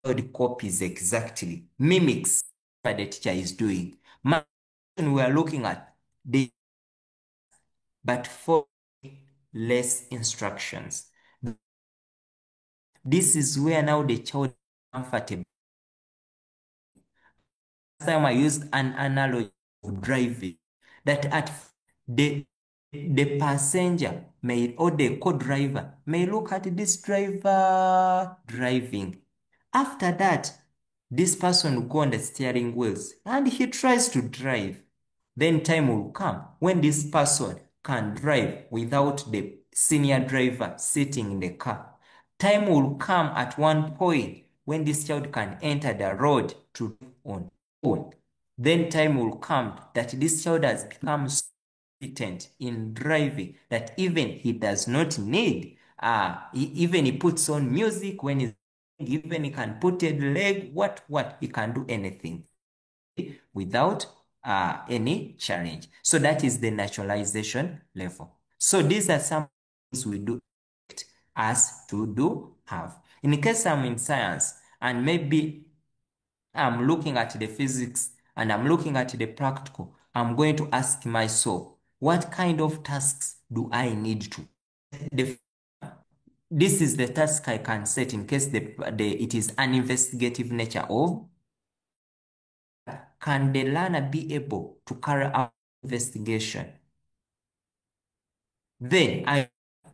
child copies exactly, mimics what the teacher is doing. We are looking at the but for less instructions. This is where now the child is comfortable. Last time I used an analogy of driving, that at the passenger may, or the co-driver may look at this driver driving. After that, this person will go on the steering wheels and he tries to drive. Then time will come when this person can drive without the senior driver sitting in the car. Time will come at one point when this child can enter the road to on own. Then time will come that this child has become so competent in driving that even he does not need, even he puts on music when he's, even he can put a leg, what, he can do anything without any challenge. So that is the naturalization level. So these are some things we do expect us to have. In case I'm in science and maybe I'm looking at the physics and I'm looking at the practical, I'm going to ask myself, what kind of tasks do I need to? This is the task I can set in case it is an investigative nature of, can the learner be able to carry out investigation? Then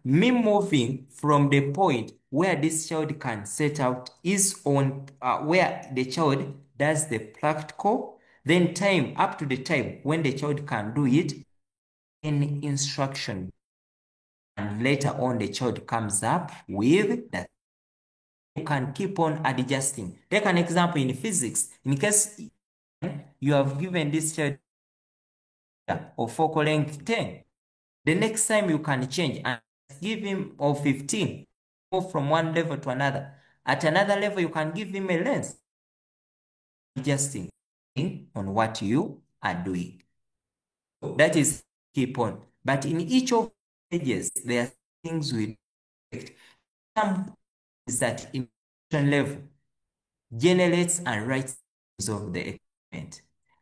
me moving from the point where this child can set out his own, where the child does the practical, then time up to the time when the child can do it, any instruction, and later on the child comes up with that. You can keep on adjusting. Take an example in physics. In case you have given this child of focal length 10, the next time you can change and give him of 15, move from one level to another. At another level, you can give him a length, adjusting on what you are doing. That is keep on. But in each of the stages, there are things we expect. Some is that in level generates and writes of the experiment,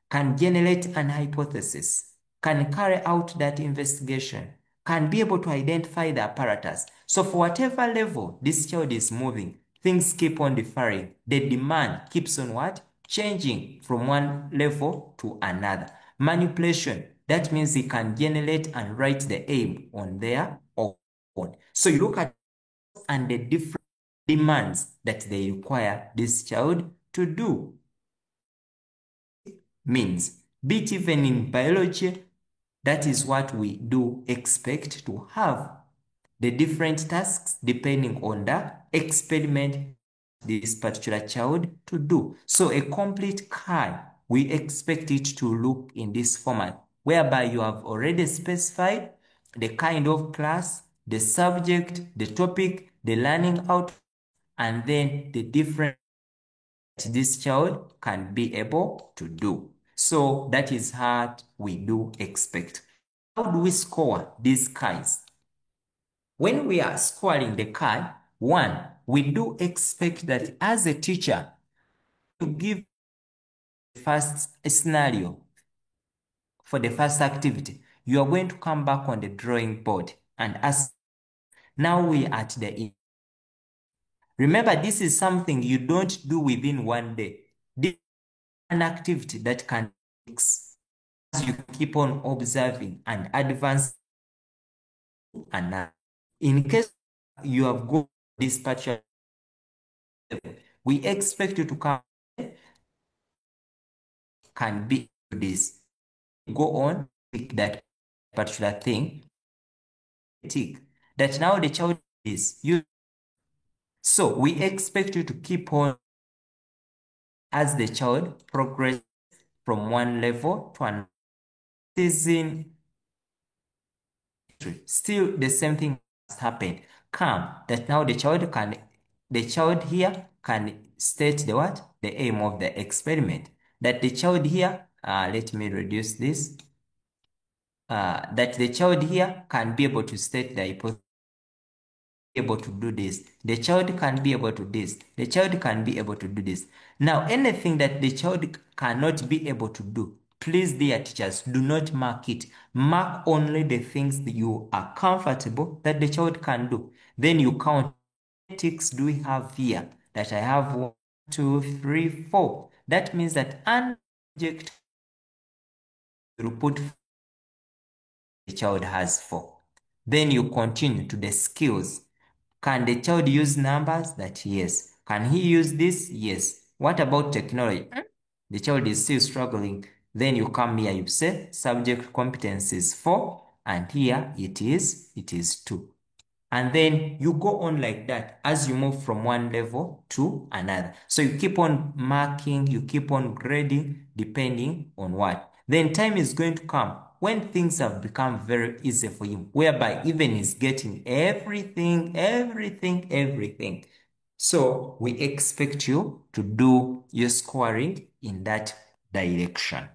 can generate an hypothesis, can carry out that investigation, can be able to identify the apparatus. So for whatever level this child is moving, things keep on differing. The demand keeps on what? Changing from one level to another. Manipulation, that means he can generate and write the aim on their own. So you look at and the different demands that they require this child to do. Means, be it even in biology, that is what we do expect to have. The different tasks depending on the experiment this particular child to do. So a complete CAI, we expect it to look in this format, whereby you have already specified the kind of class, the subject, the topic, the learning outcome, and then the different this child can be able to do. So that is what we do expect. How do we score these CAIs? When we are scoring the CAI, one, we do expect that as a teacher, to give the first scenario for the first activity, you are going to come back on the drawing board and ask, now we are at the. Remember, this is something you don't do within one day. This is an activity that can fix as you keep on observing and advance. And in case you have gone this particular level, we expect you to come can be this. Go on, pick that particular thing, tick. That now the child is you. So we expect you to keep on as the child progress from one level to another. Still the same thing has happened. Come that now the child here can state the what? The aim of the experiment. That the child here, let me reduce this. That the child here can be able to state the hypothesis. able to do this. The child can be able to do this. The child can be able to do this. Now, anything that the child cannot be able to do, please, dear teachers, do not mark it. Mark only the things that you are comfortable that the child can do. Then you count. How many ticks do we have here? That I have 1, 2, 3, 4. That means that an object you put the child has 4. Then you continue to the skills. Can the child use numbers? That yes. Can he use this? Yes. What about technology? The child is still struggling. Then you come here, you say subject competencies 4, and here it is 2. And then you go on like that as you move from one level to another. So you keep on marking, you keep on grading, depending on what. Then time is going to come when things have become very easy for him, whereby even he's getting everything. So we expect you to do your scoring in that direction.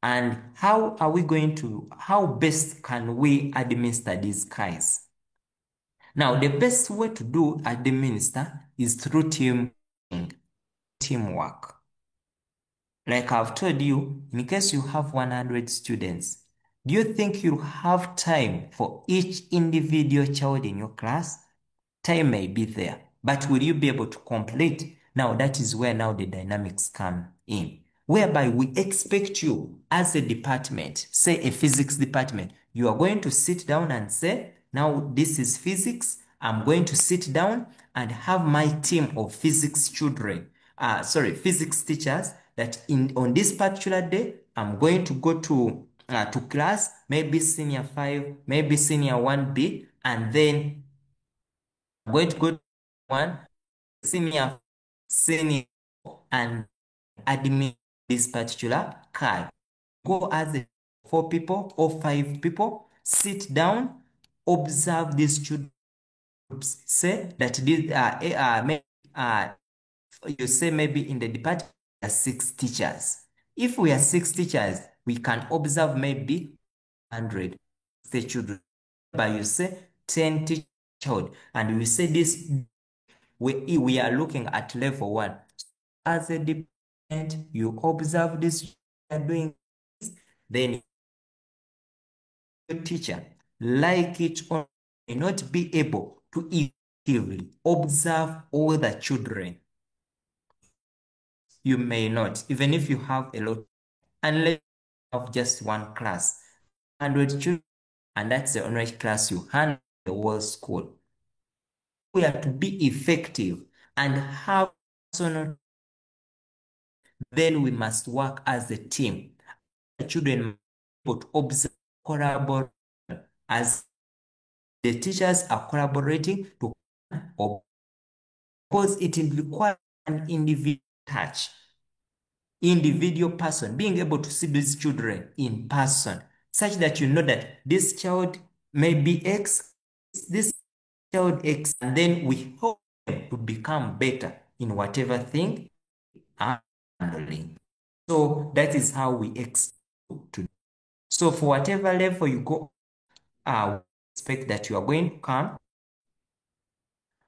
And how best can we administer these CAIs? Now, the best way to do administer is through teamwork. Like I've told you, in case you have 100 students, do you think you have time for each individual child in your class? Time may be there, but will you be able to complete? Now, that is where now the dynamics come in, whereby we expect you as a department, say a physics department, you are going to sit down and say, now this is physics. I'm going to sit down and have my team of physics physics teachers that on this particular day, I'm going to go to class, maybe senior 5, maybe senior 1B, and then I'm going to go to one senior, and admin this particular CAI. Go as 4 people or 5 people, sit down, observe these students. Say that these you say maybe in the department there are 6 teachers. If we are 6 teachers, we can observe maybe 100 children. But you say 10 teachers, and we say this, we are looking at level 1. As a department, you observe this, are doing this, then your teacher, like it or may not be able to effectively observe all the children. You may not, even if you have a lot, unless you have just one class, 100 children, and that's the only class you handle the whole school. We are to be effective and have personal, then we must work as a team. The children must observe, collaborate, as the teachers are collaborating to, because it will require an individual touch, individual person, being able to see these children in person, such that you know that this child may be X, this child X, and then we hope them to become better in whatever thing are handling. So that is how we expect to do. So for whatever level you go, we expect that you are going to come,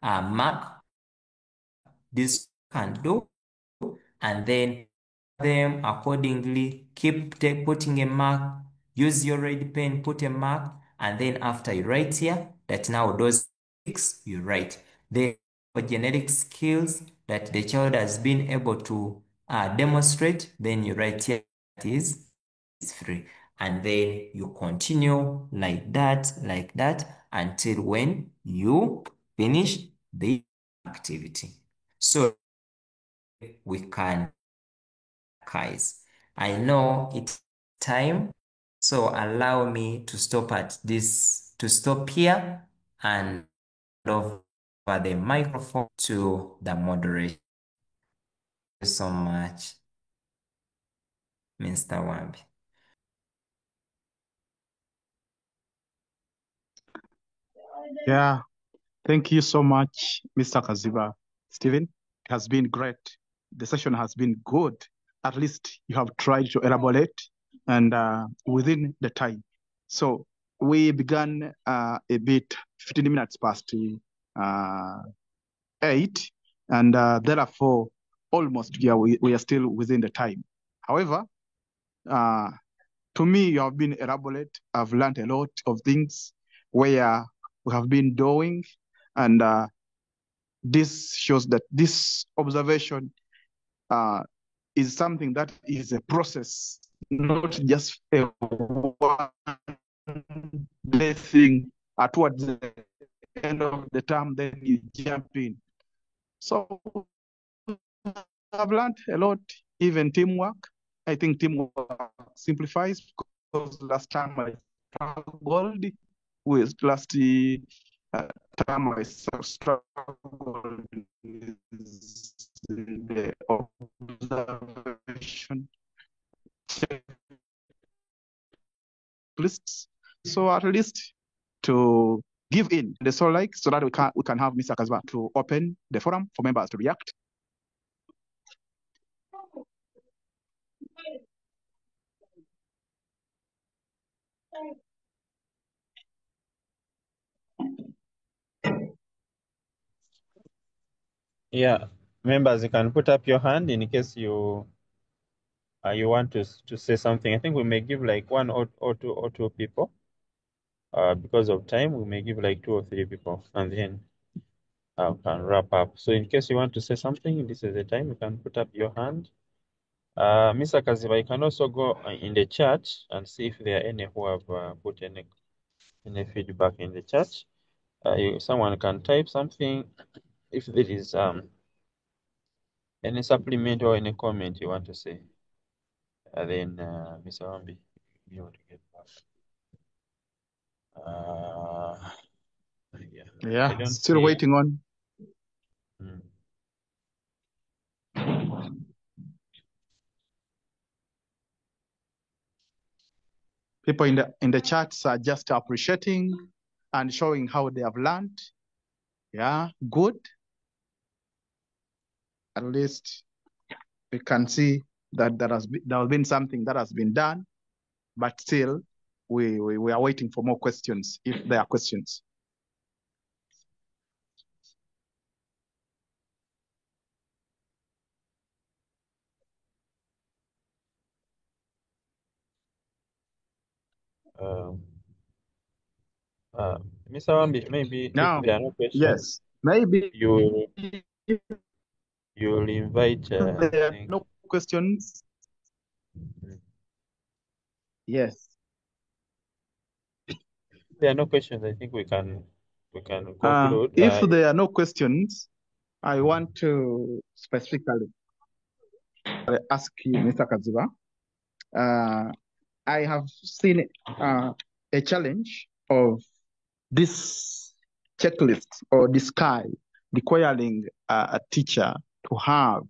mark this can do, and then them accordingly, keep putting a mark, use your red pen, put a mark, and then after you write here, that now those 6 you write. The genetic skills that the child has been able to demonstrate, then you write here that is free. And then you continue like that, until when you finish the activity. So we can CAIs. I know it's time, so allow me to stop here and over the microphone to the moderator. Thank you so much, Mr. Wambi. Yeah, thank you so much, Mr. Kaziba. Stephen, it has been great. The session has been good. At least you have tried to elaborate and within the time. So we began a bit 15 minutes past 8, and therefore almost we are still within the time. However, to me, you have been elaborate. I've learned a lot of things where we have been doing, and this shows that this observation is something that is a process, not just a one-day thing. Towards the end of the term, then you jump in. So I've learned a lot, even teamwork. I think teamwork simplifies, because last time I struggled with time I struggled with the observation checklists. So at least to give in the so like, so that we can have Mr. Kaziba to open the forum for members to react. Yeah, members, you can put up your hand in case you want to say something. I think we may give like one or two people. Because of time, we may give like 2 or 3 people, and then I can wrap up. So in case you want to say something, this is the time you can put up your hand. Mr. Kaziba, you can also go in the chat and see if there are any who have put any feedback in the chat. Someone can type something if there is any supplement or any comment you want to say. And then Mr. Wambi, you want to get back. Yeah, still waiting on. People in the chats are just appreciating and showing how they have learned. Yeah, good. At least we can see that there has been something that has been done, but still we are waiting for more questions, if there are questions. Mr. Wambi, maybe Now, if there are no questions, yes, maybe you'll invite. There are no questions. Yes. If there are no questions, I think we can conclude. If there are no questions, I want to specifically ask you, Mr. Kaziba. I have seen a challenge of this checklist or this CAI requiring a teacher to have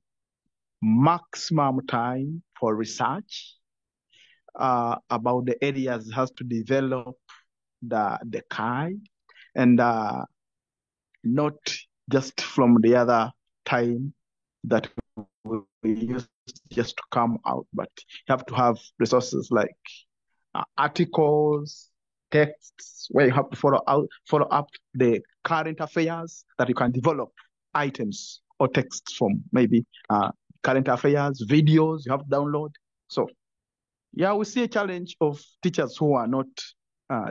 maximum time for research about the areas has to develop the CAI, and not just from the other time that we used just to come out, but you have to have resources like articles, texts, where you have to follow up the current affairs, that you can develop items or texts from maybe current affairs, videos you have to download. So yeah, we see a challenge of teachers who are not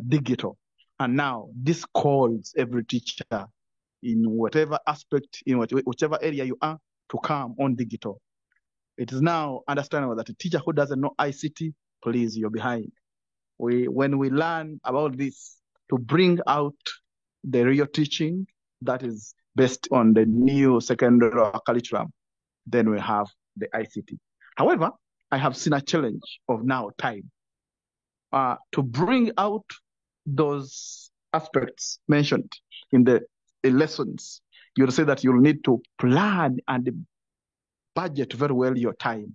digital. And now this calls every teacher in whatever aspect, in whichever area you are, to come on digital. It is now understandable that a teacher who doesn't know ICT, please, you're behind. When we learn about this, to bring out the real teaching that is based on the new secondary curriculum, then we have the ICT. However, I have seen a challenge of now time to bring out those aspects mentioned in the lessons. You'll say that you'll need to plan and budget very well your time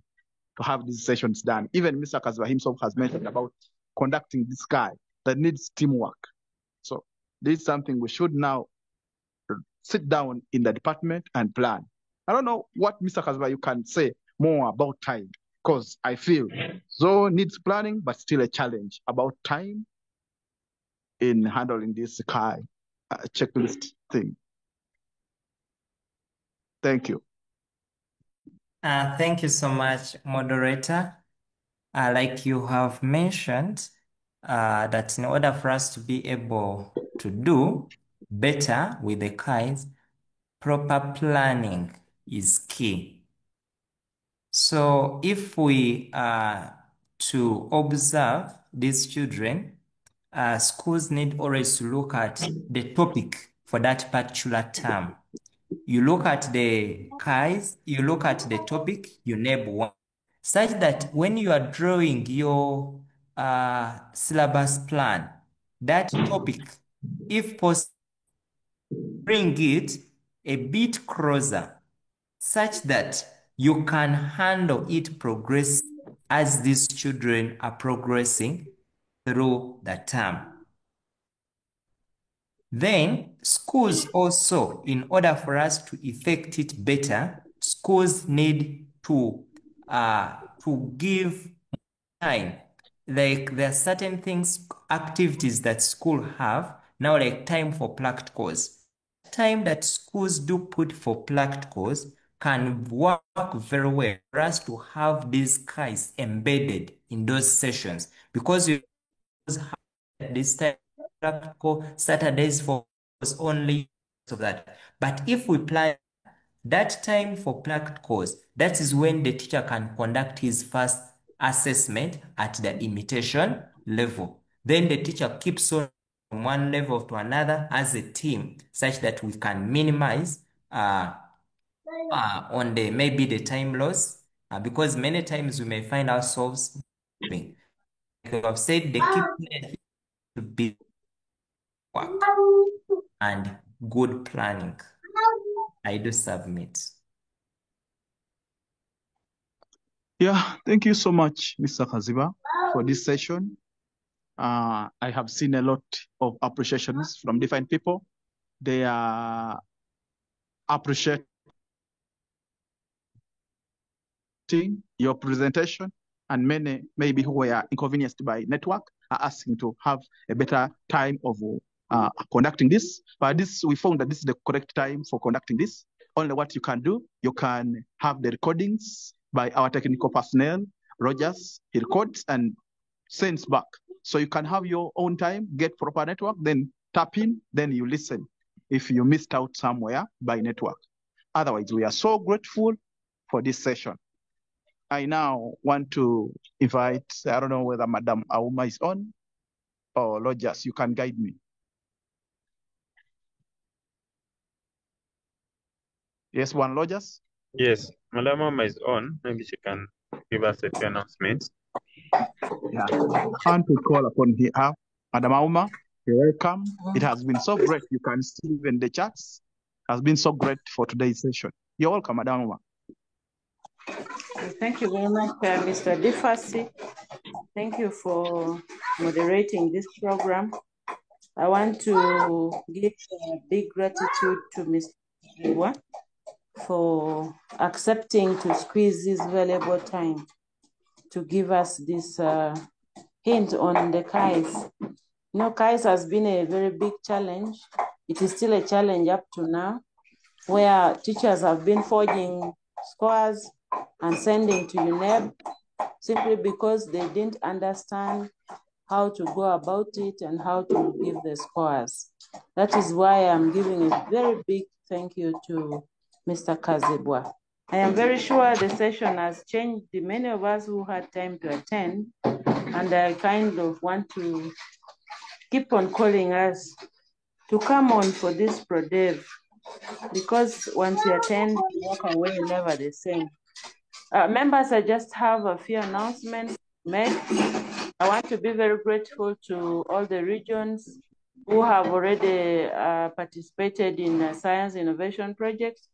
to have these sessions done. Even Mr. Kaziba himself has mentioned about conducting this CAI that needs teamwork. So this is something we should now sit down in the department and plan. I don't know what Mr. Kaziba you can say more about time, because I feel so needs planning, but still a challenge about time in handling this CAI checklist thing. Thank you. Thank you so much, moderator. Like you have mentioned, that in order for us to be able to do better with the CAIs, proper planning is key. So if we are to observe these children, schools need always to look at the topic for that particular term. You look at the CAIs, you look at the topic, you name one, such that when you are drawing your syllabus plan, that topic, if possible, bring it a bit closer, such that you can handle it progress as these children are progressing through the term. Then schools also, in order for us to effect it better, schools need to give time. Like there are certain things, activities that school have now, like time for practicals. Time that schools do put for practicals can work very well for us to have these guys embedded in those sessions, because you have this time practical Saturdays for only of that. But if we plan that time for practicals, that is when the teacher can conduct his first assessment at the imitation level. Then the teacher keeps on from one level to another as a team, such that we can minimize on the maybe the time loss, because many times we may find ourselves, like I've said, the key point to be work and good planning. I do submit. Yeah, thank you so much, Mr. Kaziba, for this session. I have seen a lot of appreciations from different people. They are appreciating your presentation, and many maybe who were inconvenienced by network are asking to have a better time of conducting this. But this, we found that this is the correct time for conducting this. Only what you can do, you can have the recordings by our technical personnel. Rogers, he records and sends back. So you can have your own time, get proper network, then tap in, then you listen if you missed out somewhere by network. Otherwise, we are so grateful for this session. I now want to invite, I don't know whether Madam Auma is on, or Rogers, you can guide me. Yes, one Rogers? Yes, Madam Mama is on. Maybe she can give us a few announcements. Yeah, I want to call upon her. Madam Auma, you're welcome. It has been so great. You can see even the chats. It has been so great for today's session. You're welcome, Madam Auma. Thank you very much, Mr. Difasi. Thank you for moderating this program. I want to give a big gratitude to Mr. Iwa for accepting to squeeze his valuable time to give us this hint on the CAIs. You know, CAIs has been a very big challenge. It is still a challenge up to now, where teachers have been forging scores and sending to UNEB simply because they didn't understand how to go about it and how to give the scores. That is why I'm giving a very big thank you to Mr. Kazibwa. I am very sure the session has changed many of us who had time to attend, and I kind of want to keep on calling us to come on for this ProDev, because once you attend, you walk away never the same. Members, I just have a few announcements to make. I want to be very grateful to all the regions who have already participated in science innovation projects.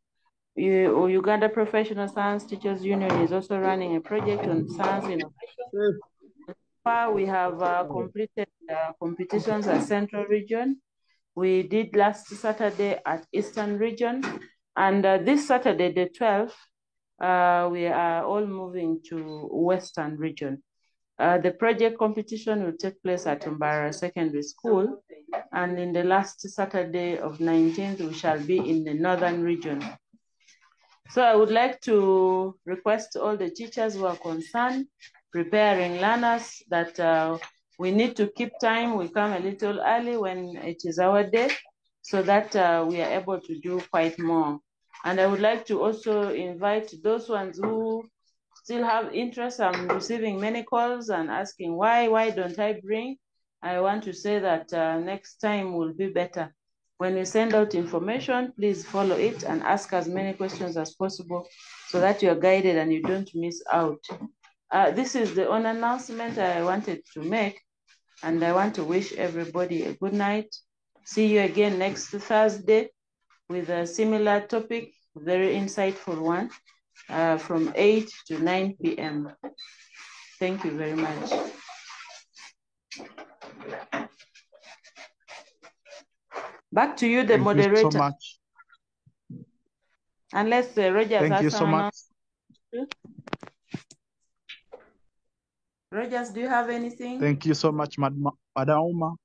Uganda Professional Science Teachers Union is also running a project on science innovation. So far, we have completed competitions at Central Region. We did last Saturday at Eastern Region. And this Saturday, the 12th, we are all moving to Western Region. The project competition will take place at Mbara Secondary School. And in the last Saturday of 19th, we shall be in the northern region. So I would like to request all the teachers who are concerned, preparing learners, that we need to keep time. We come a little early when it is our day, so that we are able to do quite more. And I would like to also invite those ones who still have interest. I'm receiving many calls and asking why don't I bring? I want to say that next time will be better. When you send out information, please follow it and ask as many questions as possible so that you're guided and you don't miss out. This is the only announcement I wanted to make, and I want to wish everybody a good night. See you again next Thursday with a similar topic, very insightful one, from 8 to 9 p.m. Thank you very much. Back to you, the moderator. Thank you so much. Unless Rogers Thank has you so someone much. else. Rogers, do you have anything? Thank you so much, Madam Uma.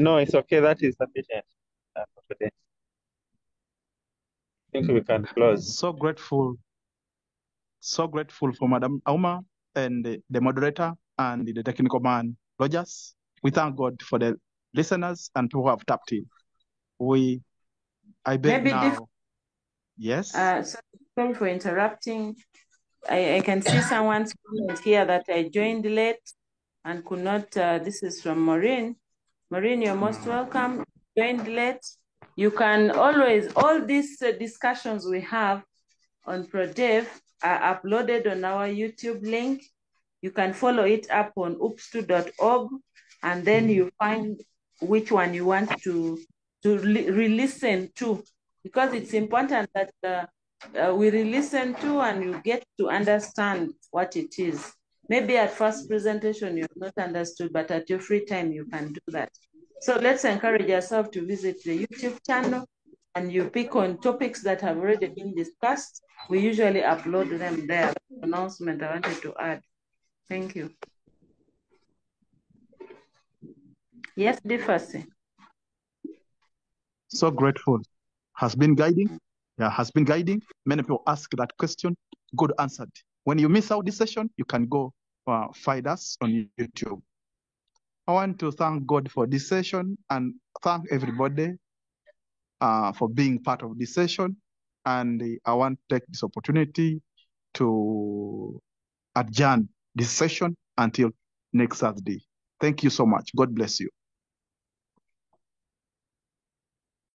No, it's okay. That is sufficient for today. I think we can close. So grateful for Madam Uma and the moderator and the technical man, Rogers. We thank God for the listeners and who have tapped in. I beg now. Yes. Sorry for interrupting. I can see someone's comment here that I joined late and could not. This is from Maureen. Maureen, you're most welcome. Joined late. You can always, all these discussions we have on ProDev are uploaded on our YouTube link. You can follow it up on oops2.org, and then you find which one you want to re-listen to, because it's important that we re-listen to and you get to understand what it is. Maybe at first presentation you have not understood, but at your free time you can do that. So let's encourage ourselves to visit the YouTube channel, and you pick on topics that have already been discussed. We usually upload them there. Announcement I wanted to add. Thank you. Yes, Diffasi. So grateful. Has been guiding. Yeah, has been guiding. Many people ask that question. Good answered. When you miss out this session, you can go find us on YouTube. I want to thank God for this session and thank everybody for being part of this session. And I want to take this opportunity to adjourn this session until next Saturday. Thank you so much. God bless you.